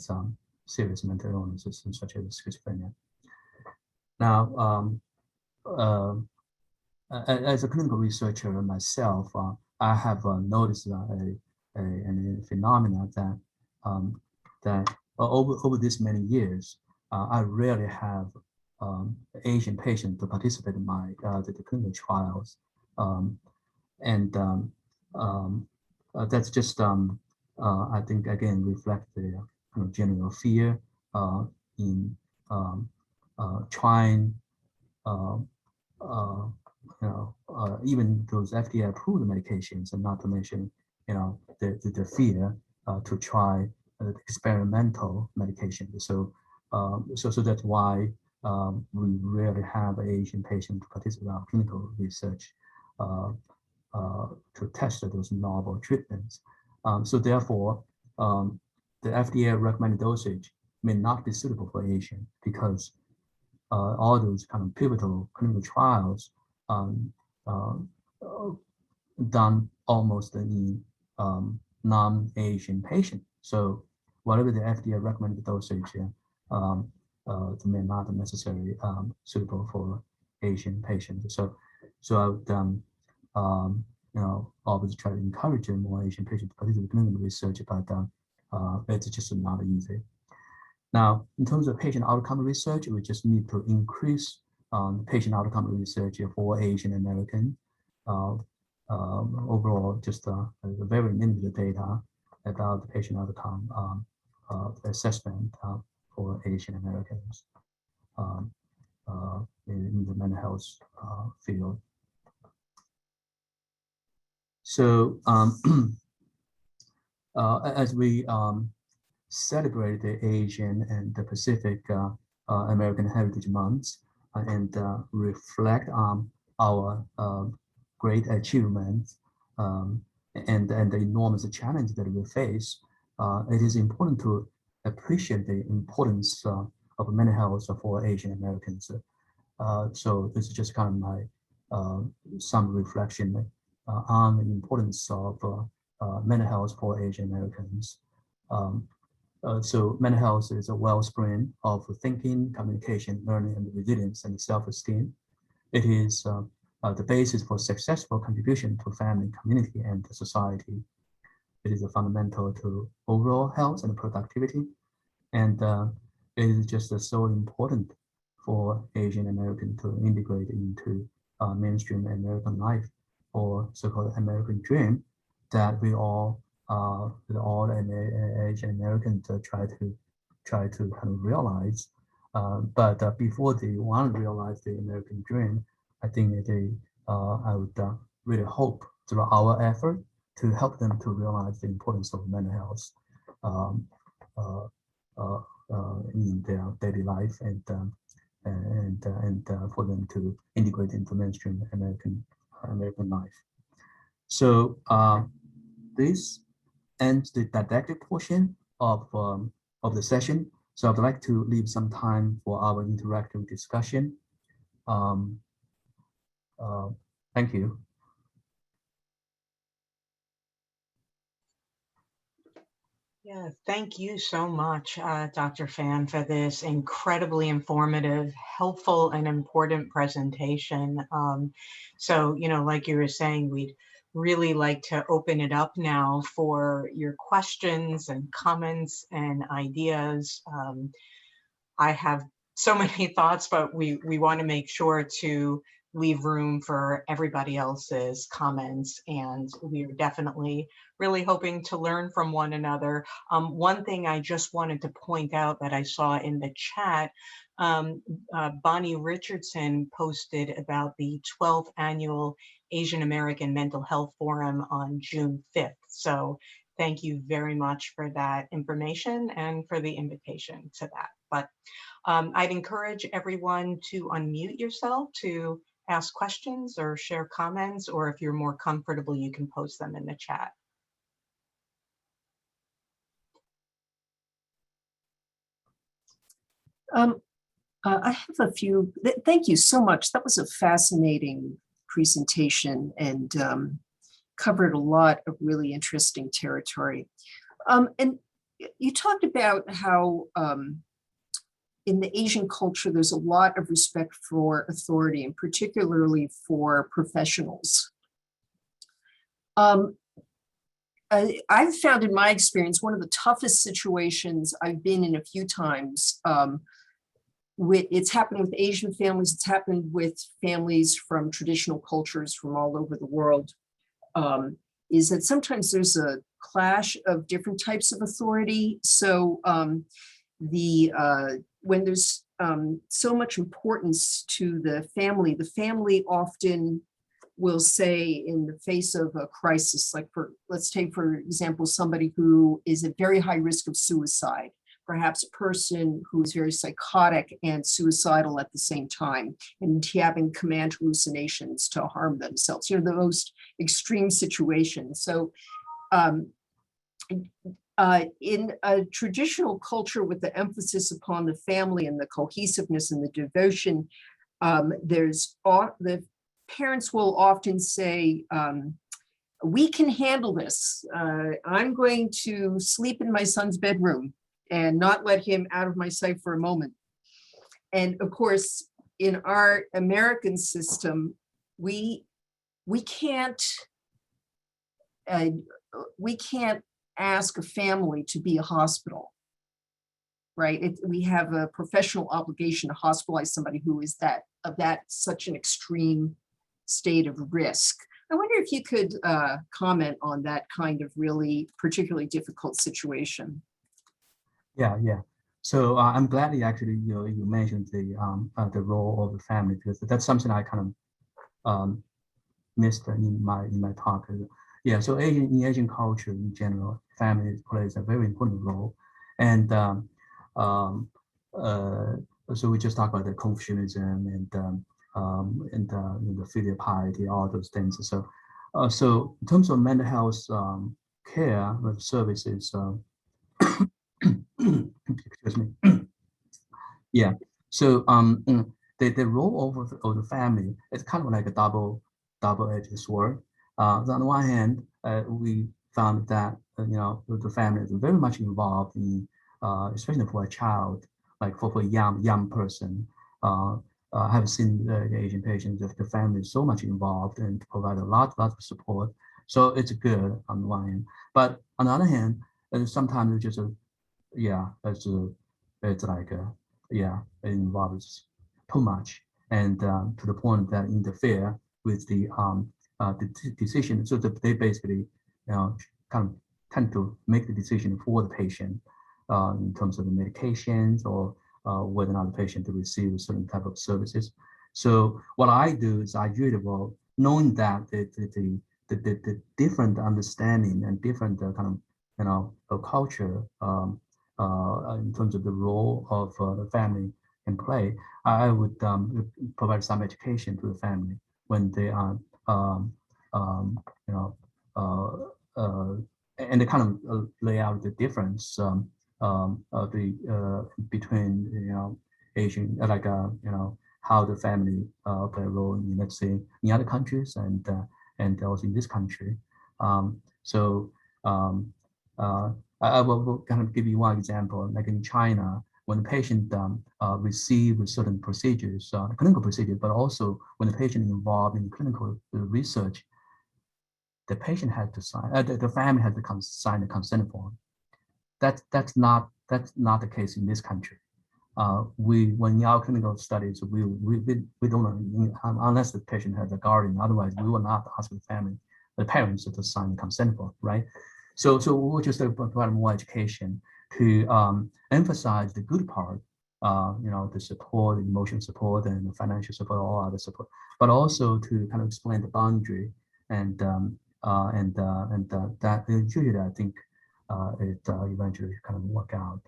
serious mental illnesses such as schizophrenia. Now, as a clinical researcher myself, I have noticed a phenomenon that over this many years, I rarely have Asian patients to participate in my the clinical trials, and that's just I think again reflect the kind of general fear in trying even those FDA approved medications, and not to mention the fear to try experimental medication. So so that's why we rarely have Asian patients participate in our clinical research to test those novel treatments. So therefore, the FDA recommended dosage may not be suitable for Asian, because all those kind of pivotal clinical trials done almost in non-Asian patient. So whatever the FDA recommended dosage may not necessarily suitable for Asian patients. So I would always try to encourage more Asian patients to participate in clinical research, but it's just not easy. Now, in terms of patient outcome research, we just need to increase patient outcome research for Asian American. Overall, just very limited data about the patient outcome assessment for Asian Americans in the mental health field. So as we celebrate the Asian and the Pacific American Heritage Months and reflect on our great achievements and the enormous challenge that we face, it is important to appreciate the importance of mental health for Asian Americans. So this is just kind of my some reflection on the importance of mental health for Asian Americans. So mental health is a wellspring of thinking, communication, learning, and resilience and self-esteem. It is the basis for successful contribution to family, community, and society. It is a fundamental to overall health and productivity. And it is just so important for Asian American to integrate into mainstream American life, or so-called American dream, that we all Asian Americans try to kind of realize. But before they want to realize the American dream, I think I would really hope through our effort to help them to realize the importance of mental health in their daily life, and for them to integrate into mainstream American life. So this ends the didactic portion of the session. So I'd like to leave some time for our interactive discussion. Thank you. Yeah, thank you so much, Dr. Fan, for this incredibly informative, helpful, and important presentation. So, like you were saying, we'd really like to open it up now for your questions and comments and ideas. I have so many thoughts, but we want to make sure to leave room for everybody else's comments, and we are definitely really hoping to learn from one another. One thing I just wanted to point out that I saw in the chat, Bonnie Richardson posted about the 12th annual Asian American Mental Health Forum on June 5th. So thank you very much for that information and for the invitation to that. But I'd encourage everyone to unmute yourself to ask questions or share comments, or if you're more comfortable, you can post them in the chat. I have a few. Thank you so much. That was a fascinating presentation and covered a lot of really interesting territory. And you talked about how in the Asian culture, there's a lot of respect for authority, and particularly for professionals. I've found in my experience, one of the toughest situations I've been in a few times, it's happened with Asian families, it's happened with families from traditional cultures from all over the world, is that sometimes there's a clash of different types of authority. So when there's so much importance to the family often will say, in the face of a crisis, like let's take, for example, somebody who is at very high risk of suicide, perhaps a person who is very psychotic and suicidal at the same time, and having command hallucinations to harm themselves, the most extreme situations. So in a traditional culture with the emphasis upon the family and the cohesiveness and the devotion, there's the parents will often say, we can handle this. I'm going to sleep in my son's bedroom and not let him out of my sight for a moment. And of course, in our American system, we can't ask a family to be a hospital, right? We have a professional obligation to hospitalize somebody who is of such an extreme state of risk. I wonder if you could comment on that kind of really particularly difficult situation. Yeah, yeah. So I'm glad you mentioned the role of the family, because that's something I kind of missed in my talk. Yeah, so in Asian culture in general, family plays a very important role, and so we just talked about the Confusionism and the filial piety, all those things. So in terms of mental health care services, excuse me. Yeah. So the role of the family is kind of like a double-edged sword. So on the one hand, we found that the family is very much involved in, especially for a child, like for a young person. Have seen the Asian patients, the family is so much involved and provide a lot of support. So it's good on the one hand, but on the other hand, sometimes it's just it's like it involves too much, and to the point that interfere with the decision. So that they basically kind of tend to make the decision for the patient in terms of the medications or whether or not the patient to receive certain type of services. So what I do is I usually will, knowing that the different understanding and different kind of culture in terms of the role of the family can play, I would provide some education to the family when they are, you know, and they kind of lay out the difference between Asian how the family play a role in, let's say, in other countries and also in this country. So I will kind of give you one example. Like in China, when the patient receives certain procedures, clinical procedures, but also when the patient is involved in clinical research, the patient has to sign, the family has to sign the consent form. That's not the case in this country. When in our clinical studies, we don't, unless the patient has a guardian, otherwise we will not ask the family, the parents to sign the consent form, right? So we'll just provide more education to emphasize the good part, the support, emotional support, and the financial support, all other support, but also to kind of explain the boundary and that usually I think it eventually kind of work out.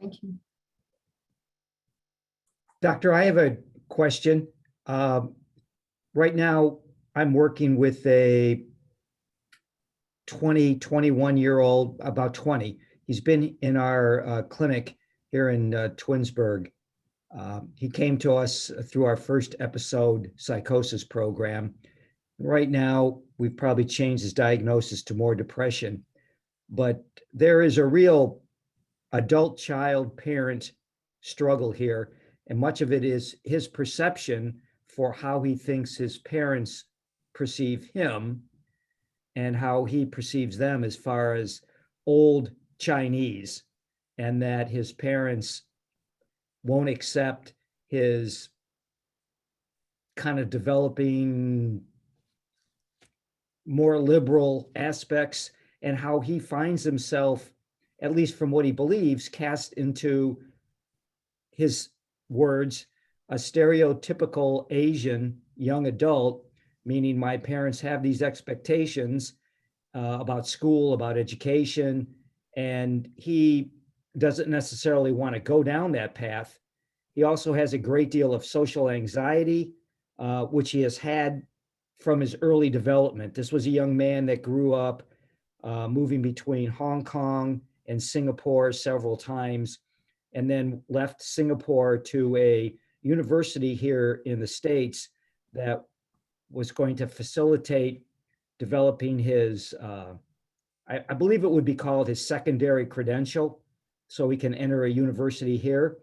Thank you. Doctor, I have a question. Right now, I'm working with a 21-year-old, about 20. He's been in our clinic here in Twinsburg. He came to us through our first episode psychosis program. Right now, we've probably changed his diagnosis to more depression, but there is a real adult child parent struggle here. And much of it is his perception for how he thinks his parents perceive him and how he perceives them as far as old Chinese, and that his parents won't accept his kind of developing more liberal aspects, and how he finds himself, at least from what he believes, cast into his words, a stereotypical Asian young adult, meaning my parents have these expectations about school, about education, and he doesn't necessarily want to go down that path. He also has a great deal of social anxiety, which he has had from his early development. This was a young man that grew up moving between Hong Kong and Singapore several times, and then left Singapore to a university here in the States that was going to facilitate developing his, I believe it would be called his secondary credential, so he can enter a university here.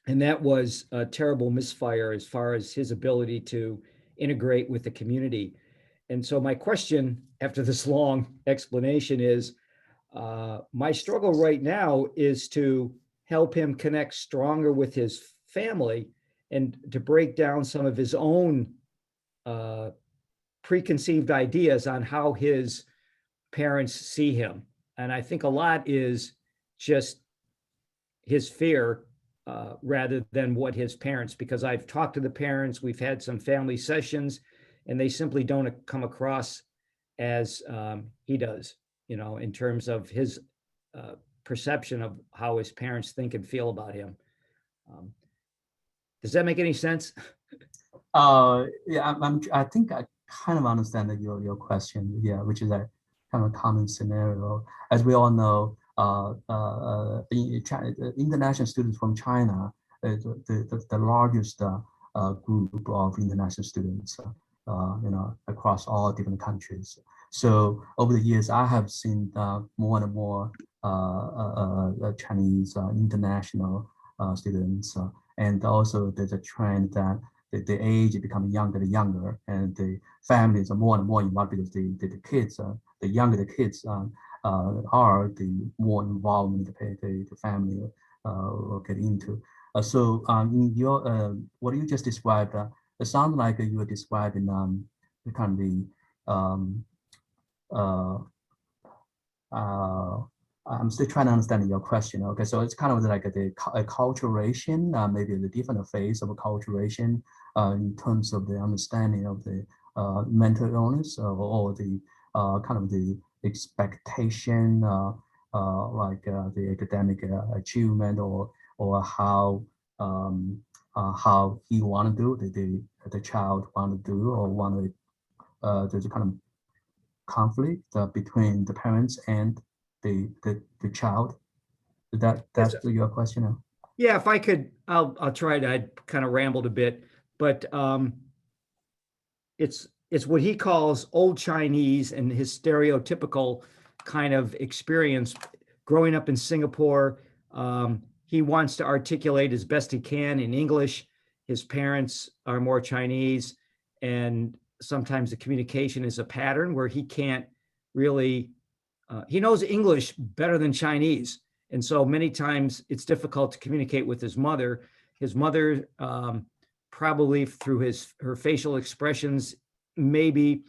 And that was a terrible misfire as far as his ability to integrate with the community. And so my question after this long explanation is, my struggle right now is to help him connect stronger with his family and to break down some of his own preconceived ideas on how his parents see him. And I think a lot is just his fear rather than what his parents, because I've talked to the parents, we've had some family sessions, and they simply don't come across as he does, you know, in terms of his perception of how his parents think and feel about him. Does that make any sense? Yeah, I think I kind of understand your question. Yeah, which is a kind of a common scenario. As we all know, international students from China is the largest group of international students, you know, across all different countries. So over the years, I have seen more and more Chinese international students, and also there's a trend that the age is becoming younger and younger, and the families are more and more involved because the kids, the younger the kids are, the more involvement the family will get into. So in your what you just described, it sounds like you were describing the kind of the I'm still trying to understand your question. Okay, so it's kind of like a acculturation, maybe the different phase of acculturation in terms of the understanding of the mental illness or the kind of the expectation, like the academic achievement or how he want to do, the child want to do, or want to, there's a kind of conflict between the parents and the child. That's your question now? Yeah, if I could, I'll try to. I kind of rambled a bit, but it's what he calls old Chinese and his stereotypical kind of experience growing up in Singapore. He wants to articulate as best he can in English. His parents are more Chinese, and sometimes the communication is a pattern where he can't really, he knows English better than Chinese. And so many times it's difficult to communicate with his mother. His mother, probably through her facial expressions, maybe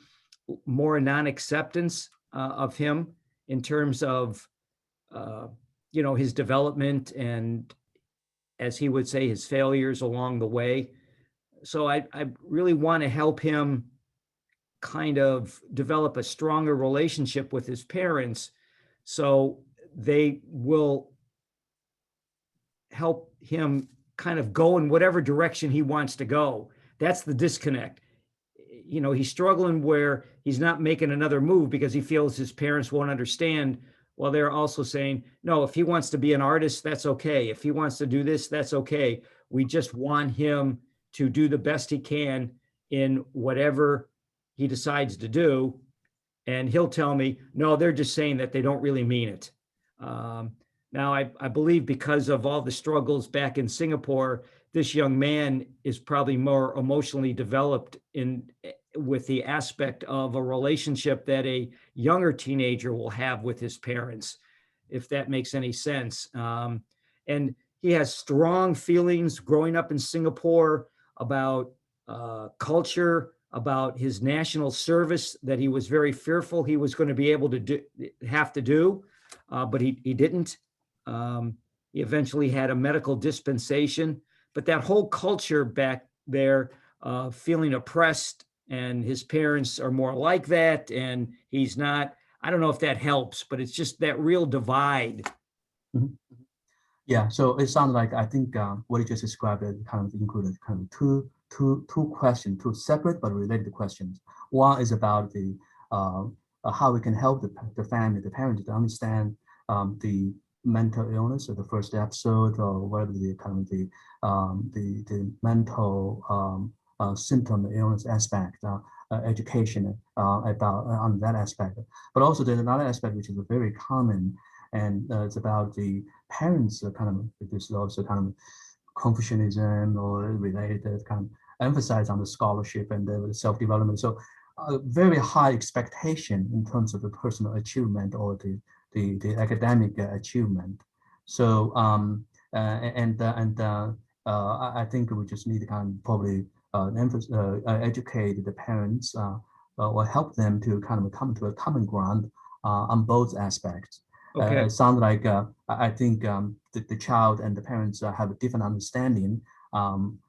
more non-acceptance of him in terms of, you know, his development and, as he would say, his failures along the way. So I really want to help him kind of develop a stronger relationship with his parents so they will help him kind of go in whatever direction he wants to go. That's the disconnect. You know, he's struggling where he's not making another move because he feels his parents won't understand, while they're also saying, no, if he wants to be an artist, that's okay. If he wants to do this, that's okay. We just want him to do the best he can in whatever he decides to do. And he'll tell me, no, they're just saying that they don't really mean it. Now, I believe because of all the struggles back in Singapore, this young man is probably more emotionally developed with the aspect of a relationship that a younger teenager will have with his parents, if that makes any sense. And he has strong feelings growing up in Singapore about culture, about his national service that he was very fearful he was going to be able to have to do, but he didn't. He eventually had a medical dispensation, but that whole culture back there, feeling oppressed, and his parents are more like that, and he's not. I don't know if that helps, but it's just that real divide. Mm-hmm. Yeah, so it sounds like, I think what you just described kind of included kind of two questions, two separate but related questions. One is about the how we can help the family, the parents, to understand the mental illness or the first episode, or whatever the kind of the mental symptom illness aspect, education about on that aspect. But also there's another aspect which is very common, and it's about the parents kind of, this is also kind of Confusionism or related, kind of emphasize on the scholarship and the self-development. So very high expectation in terms of the personal achievement or the academic achievement. So I think we just need to kind of probably educate the parents or help them to kind of come to a common ground on both aspects. Okay. It sounds like I think the child and the parents have a different understanding on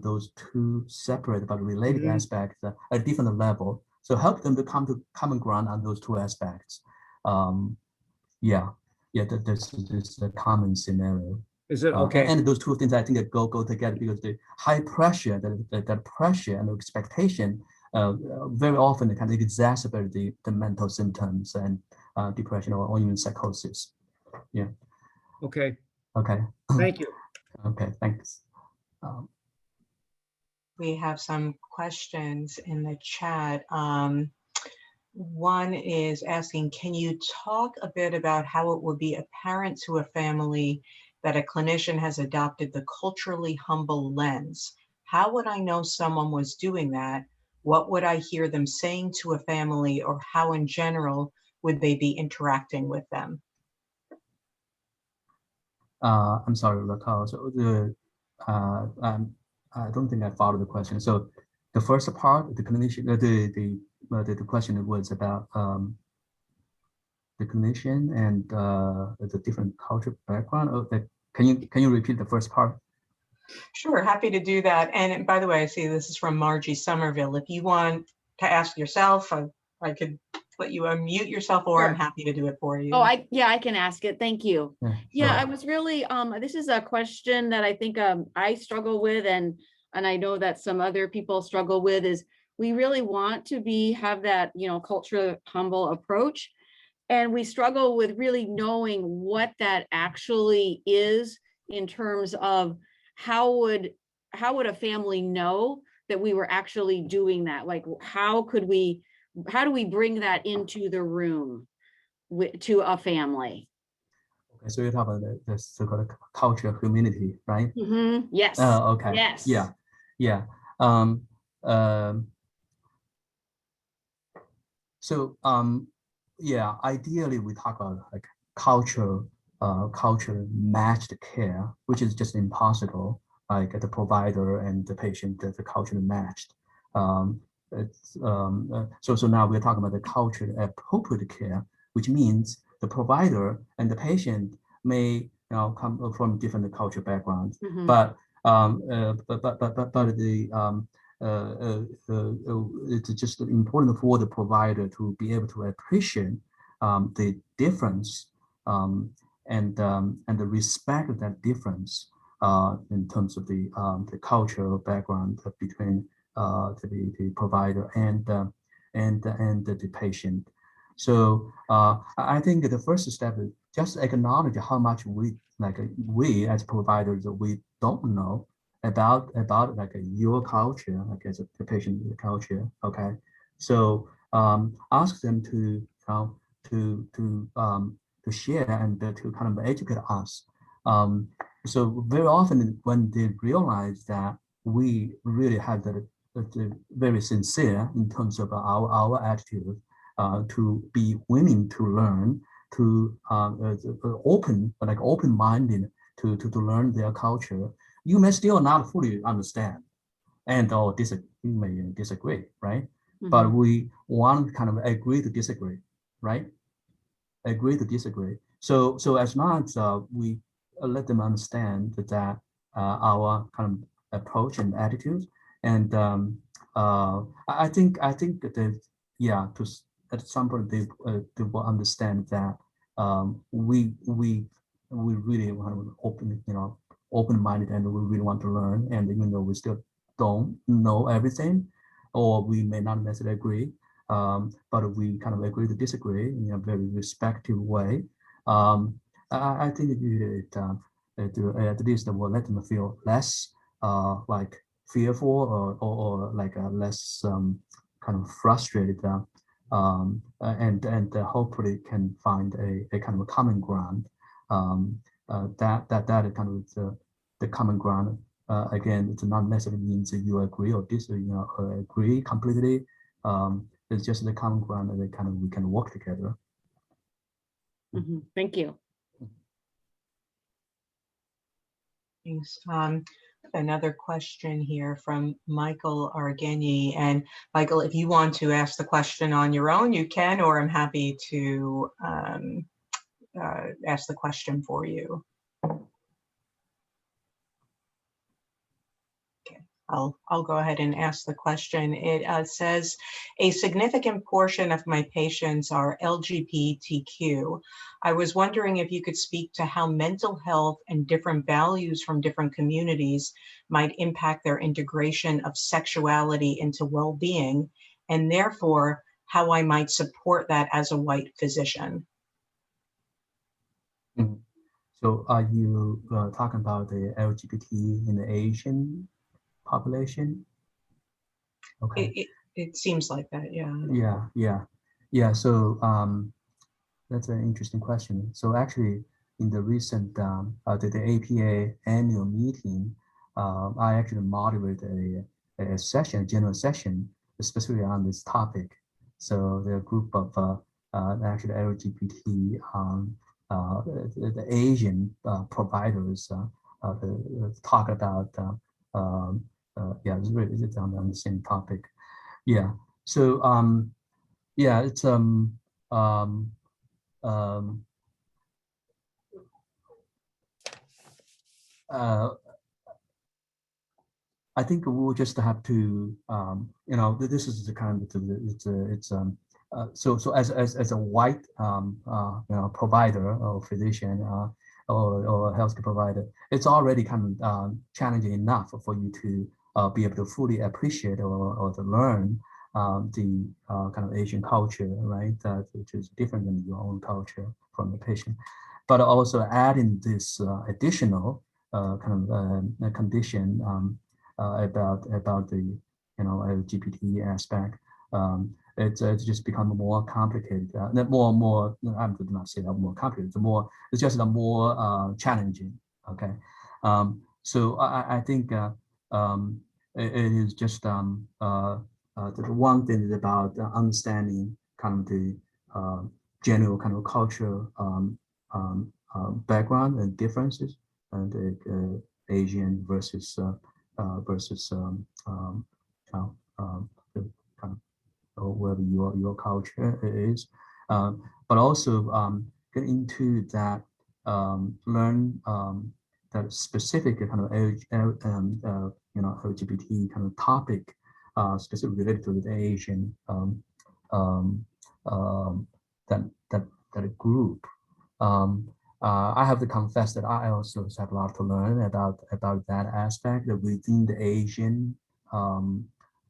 those two separate but related aspects at a different level. So help them to come to common ground on those two aspects. This is a common scenario. Is it okay? And those two things I think that go together, because the high pressure, that pressure and expectation very often kind of exacerbate the mental symptoms and depression or even psychosis. Yeah. Okay. Okay. Thank you. Okay. Thanks. We have some questions in the chat. One is asking, can you talk a bit about how it would be apparent to a family that a clinician has adopted the culturally humble lens? How would I know someone was doing that? What would I hear them saying to a family, or how in general would they be interacting with them? I'm sorry, Raquel. So I don't think I followed the question. So the first part, the clinician, the question was about the clinician and the different cultural background. Can you repeat the first part? Sure, happy to do that. And by the way, I see this is from Margie Somerville. If you want to ask yourself, I could let you unmute yourself, or I'm happy to do it for you. Oh, I can ask it. Thank you. Yeah, I was really, this is a question that I think I struggle with, and I know that some other people struggle with, is we really want to have that, culturally humble approach. And we struggle with really knowing what that actually is in terms of how would a family know that we were actually doing that? Like, how do we bring that into the room to a family? Okay, so you're talking about the so-called culture of humility, right? Yes. Okay. Yes. Yeah. Ideally we talk about like culture matched care, which is just impossible. Like the provider and the patient, the culture matched. So now we're talking about the culture appropriate care, which means the provider and the patient may come from different cultural backgrounds, but it's just important for the provider to be able to appreciate the difference and the respect of that difference in terms of the cultural background between the provider and the patient. So I think the first step is just acknowledge how much we as providers, we don't know about like your culture, like as a patient culture. Okay, so ask them to share and to kind of educate us. So very often when they realize that we really have that very sincere in terms of our attitude to be willing to learn, to open-minded to learn their culture, you may still not fully understand and or you may disagree, right? But we want to kind of agree to disagree, right? Agree to disagree. So as long as we let them understand that our kind of approach and attitudes, and I think that to at some point they will understand that we really want to open-minded, and we really want to learn, and even though we still don't know everything, or we may not necessarily agree, but we kind of agree to disagree in a very respectful way. I think at least will let them feel less like fearful or like less kind of frustrated, and hopefully can find a kind of a common ground. That kind of the common ground. Again, it's not necessarily means that you agree or agree completely. It's just the common ground that we can work together. Thank you. Thanks. Another question here from Michael Argeni. And Michael, if you want to ask the question on your own, you can, or I'm happy to ask the question for you. I'll go ahead and ask the question. It says, a significant portion of my patients are LGBTQ. I was wondering if you could speak to how mental health and different values from different communities might impact their integration of sexuality into well-being, and therefore how I might support that as a white physician. Mm-hmm. So are you talking about the LGBT in the Asian population? Okay. It seems like that, Yeah. So that's an interesting question. So actually, in the recent the APA annual meeting, I actually moderated a session, a general session, specifically on this topic. So there are a group of actually LGBT the Asian providers talk about it's on the same topic. Yeah. So it's I think we'll just have to this is the kind of so as a white provider or physician or healthcare provider, it's already kind of challenging enough for you to be able to fully appreciate or to learn the kind of Asian culture, right? Which is different than your own culture from the patient, but also adding this additional kind of condition about the LGBT aspect. It's just become more complicated. More. I would not say that more complicated. It's just more challenging. Okay. So I think it is just the one thing is about understanding kind of the general kind of cultural background and differences, and the Asian versus the kind of whether your culture is, but also get into that, learn that specific kind of LGBT kind of topic, specifically related to the Asian that group. I have to confess that I also have a lot to learn about that aspect within the Asian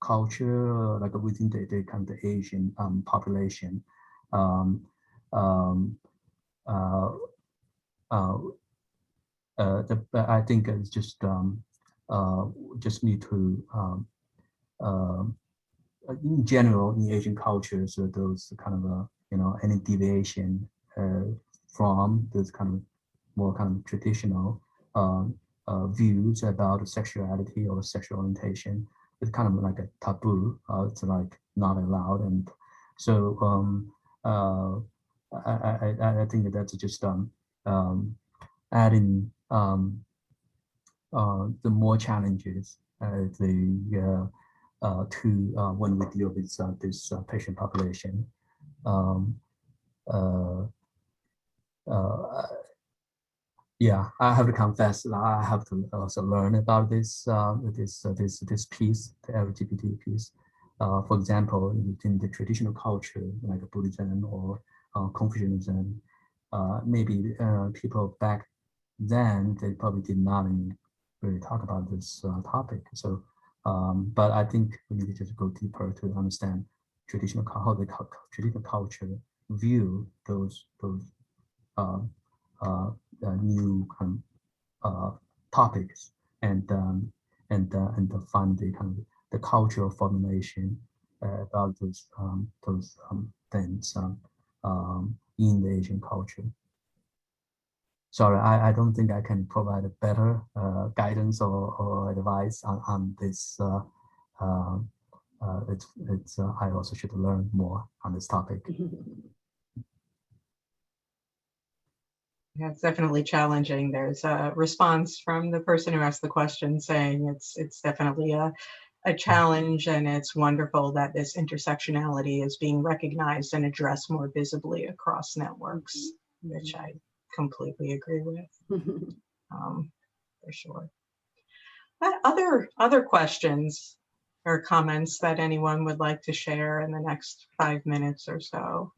culture, like within the kind of the Asian population. I think it's just need to in general in Asian cultures, those kind of any deviation from those kind of more kind of traditional views about sexuality or sexual orientation. It's kind of like a taboo. It's like not allowed, and so I think that's just adding the more challenges when we deal with this patient population. Yeah, I have to confess that I have to also learn about this piece, the LGBT piece. For example, in the traditional culture like Buddhism or Confusionism, maybe people back then they probably did not really talk about this topic. So, but I think we need to just go deeper to understand how the traditional culture view those new kind of topics and find the kind of the cultural formulation about those things in the Asian culture. Sorry, I don't think I can provide a better guidance or advice on this. I also should learn more on this topic. Yeah, it's definitely challenging. There's a response from the person who asked the question saying it's definitely a challenge, and it's wonderful that this intersectionality is being recognized and addressed more visibly across networks, which I completely agree with, for sure. But other questions or comments that anyone would like to share in the next 5 minutes or so?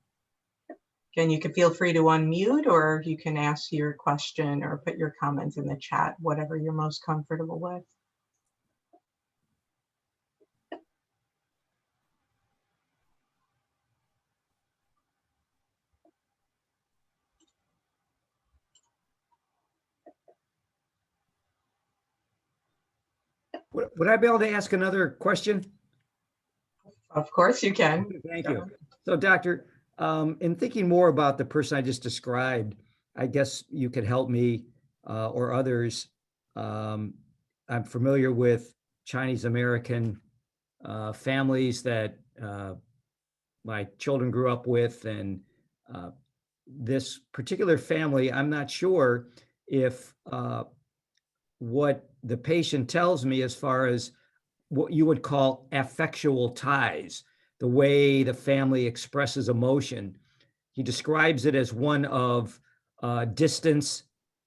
Again, you can feel free to unmute, or you can ask your question or put your comments in the chat, whatever you're most comfortable with. Would I be able to ask another question? Of course you can. Thank you. So, Doctor, in thinking more about the person I just described, I guess you could help me or others. I'm familiar with Chinese American families that my children grew up with, and this particular family, I'm not sure if what the patient tells me as far as what you would call affectual ties, the way the family expresses emotion. He describes it as one of distance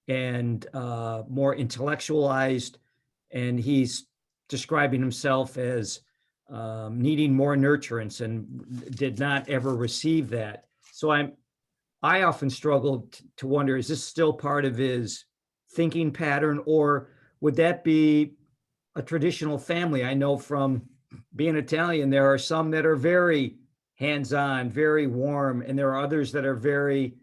and more intellectualized, and he's describing himself as needing more nurturance and did not ever receive that. So I often struggle to wonder, is this still part of his thinking pattern, or would that be a traditional family? I know from being Italian, there are some that are very hands-on, very warm, and there are others that are very,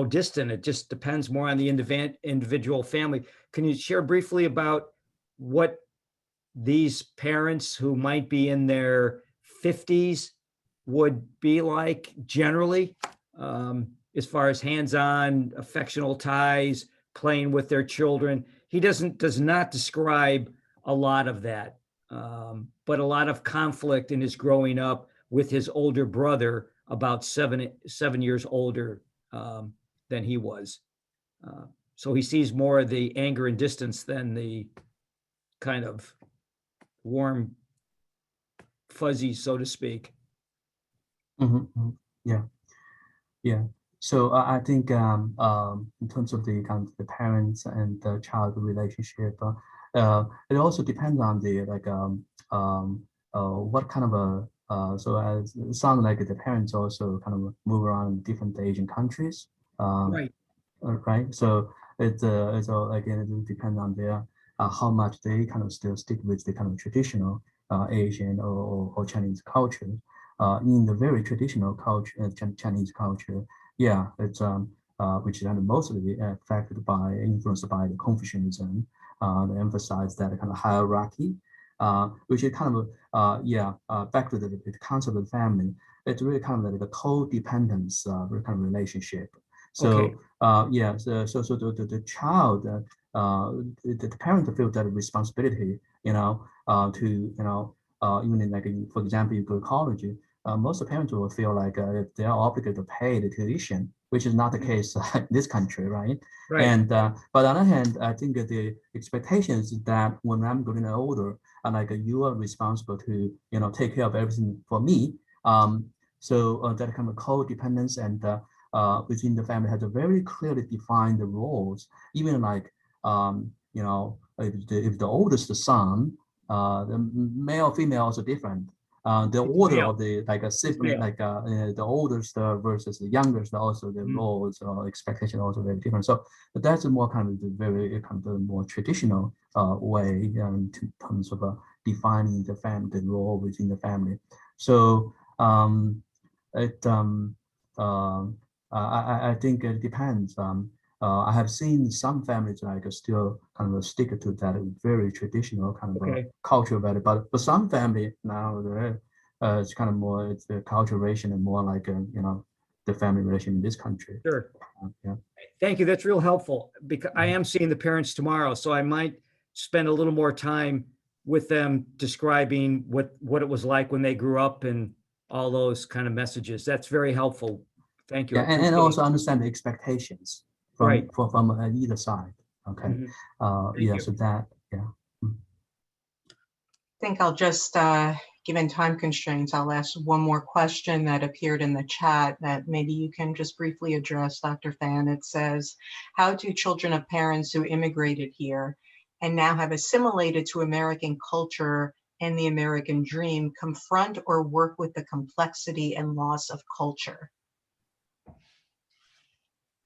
distant. It just depends more on the individual family. Can you share briefly about what these parents who might be in their 50s would be like generally, as far as hands-on, affectional ties, playing with their children? He does not describe a lot of that, but a lot of conflict in his growing up with his older brother, about 7 years older than he was. So he sees more of the anger and distance than the kind of warm, fuzzy, so to speak. Yeah, yeah. So I think in terms of the kind of the parents and the child relationship, it also depends on the what kind of a so as it sounds like the parents also kind of move around different Asian countries, Right. right? So it's all again it depends on their how much they kind of still stick with the kind of traditional Asian or Chinese culture. In the very traditional culture, Chinese culture, yeah, it's which is kind of mostly affected by, influenced by the Confucianism, that emphasize that kind of hierarchy, which is kind of back to the concept of the family. It's really kind of like a codependence kind of relationship. So Okay. so the child, the parent feel that responsibility, to even in like for example, you go to college. Most parents will feel like if they are obligated to pay the tuition, which is not the case in this country, right? Right. And but on the other hand, I think that the expectation is that when I'm getting older, and like you are responsible to take care of everything for me. So that kind of codependence and within the family has a very clearly defined roles. Even like if the oldest son, the male female also different. The order of the like a sibling, like the oldest versus the youngest, also the roles or expectation also very different. So that's a more kind of the very kind of more traditional way in terms of defining the family, the role within the family. So it I think it depends. I have seen some families like still kind of stick to that very traditional kind of Okay. cultural value, but some family now it's kind of more it's the cultural relation and more like the family relation in this country. Sure. Yeah. Thank you. That's real helpful because I am seeing the parents tomorrow, so I might spend a little more time with them describing what it was like when they grew up and all those kind of messages. That's very helpful. Thank you. I Yeah, and appreciate also it. understand the expectations Right. from either side. Okay. Mhm. Thank Yeah. you. So that yeah. I think I'll just, given time constraints, I'll ask one more question that appeared in the chat that maybe you can just briefly address, Dr. Fan. It says, how do children of parents who immigrated here and now have assimilated to American culture and the American dream confront or work with the complexity and loss of culture?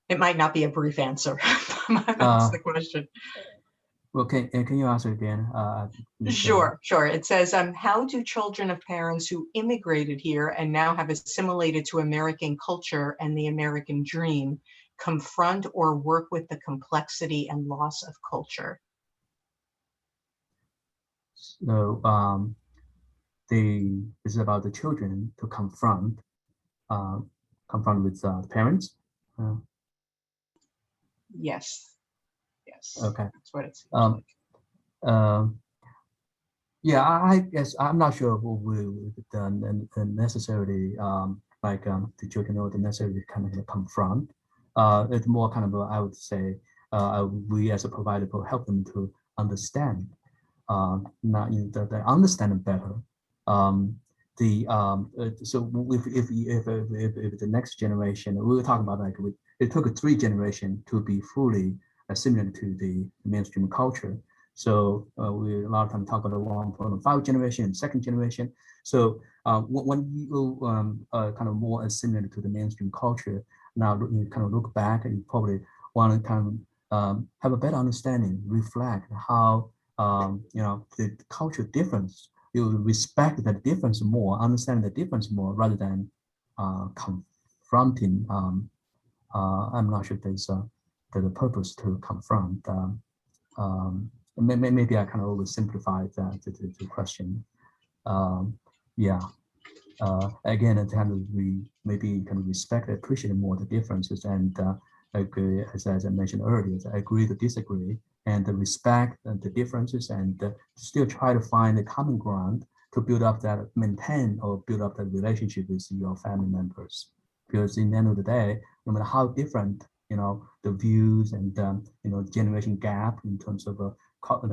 It might not be a brief answer. That's the question. Well, can you answer again? Sure. It says, how do children of parents who immigrated here and now have assimilated to American culture and the American dream confront or work with the complexity and loss of culture? So this is about the children to confront with the parents. Yes. Yes. Okay. That's what it seems Um, like. Yeah, I guess I'm not sure who will necessarily the children or the necessarily kind of confront. It's more kind of I would say we as a provider will help them to understand, not they understand it better. So if the next generation we were talking about like it took 3 generations to be fully assimilated to the mainstream culture. So we a lot of time talk about 1.5 generation and second generation. So when you kind of more assimilated to the mainstream culture, now you kind of look back and you probably want to kind of have a better understanding, reflect how the cultural difference. You respect the difference more, understand the difference more, rather than confronting. I'm not sure there's a purpose to confront. Maybe I kind of oversimplified the question. Yeah. Again, at the time we maybe can respect, appreciate more the differences, and agree, as I mentioned earlier, agree to disagree, and respect the differences, and still try to find a common ground to build up that, maintain or build up that relationship with your family members. Because in the end of the day, no matter how different, the views and generation gap in terms of the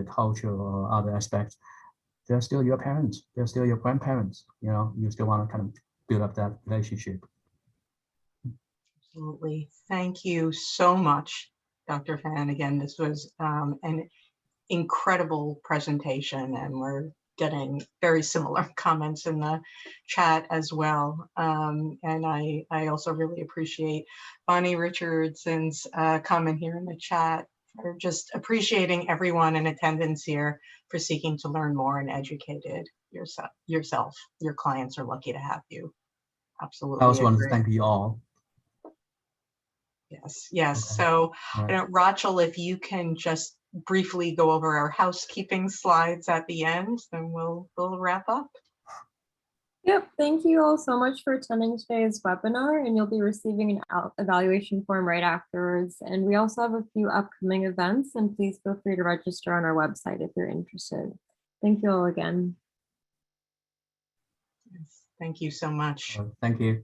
culture or other aspects, they're still your parents, they're still your grandparents. You still want to kind of build up that relationship. Absolutely. Thank you so much, Dr. Fan. Again, this was an incredible presentation, and we're getting very similar comments in the chat as well. And I also really appreciate Bonnie Richardson's comment here in the chat for just appreciating everyone in attendance here for seeking to learn more and educated yourself. Your clients are lucky to have you. I Absolutely also want to agree. thank you all. Yes. Okay. So, Right. Rachel, if you can just briefly go over our housekeeping slides at the end, then we'll wrap up. Yep, thank you all so much for attending today's webinar, and you'll be receiving an evaluation form right afterwards. And we also have a few upcoming events, and please feel free to register on our website if you're interested. Thank you all again. Yes, thank you so much. Thank you.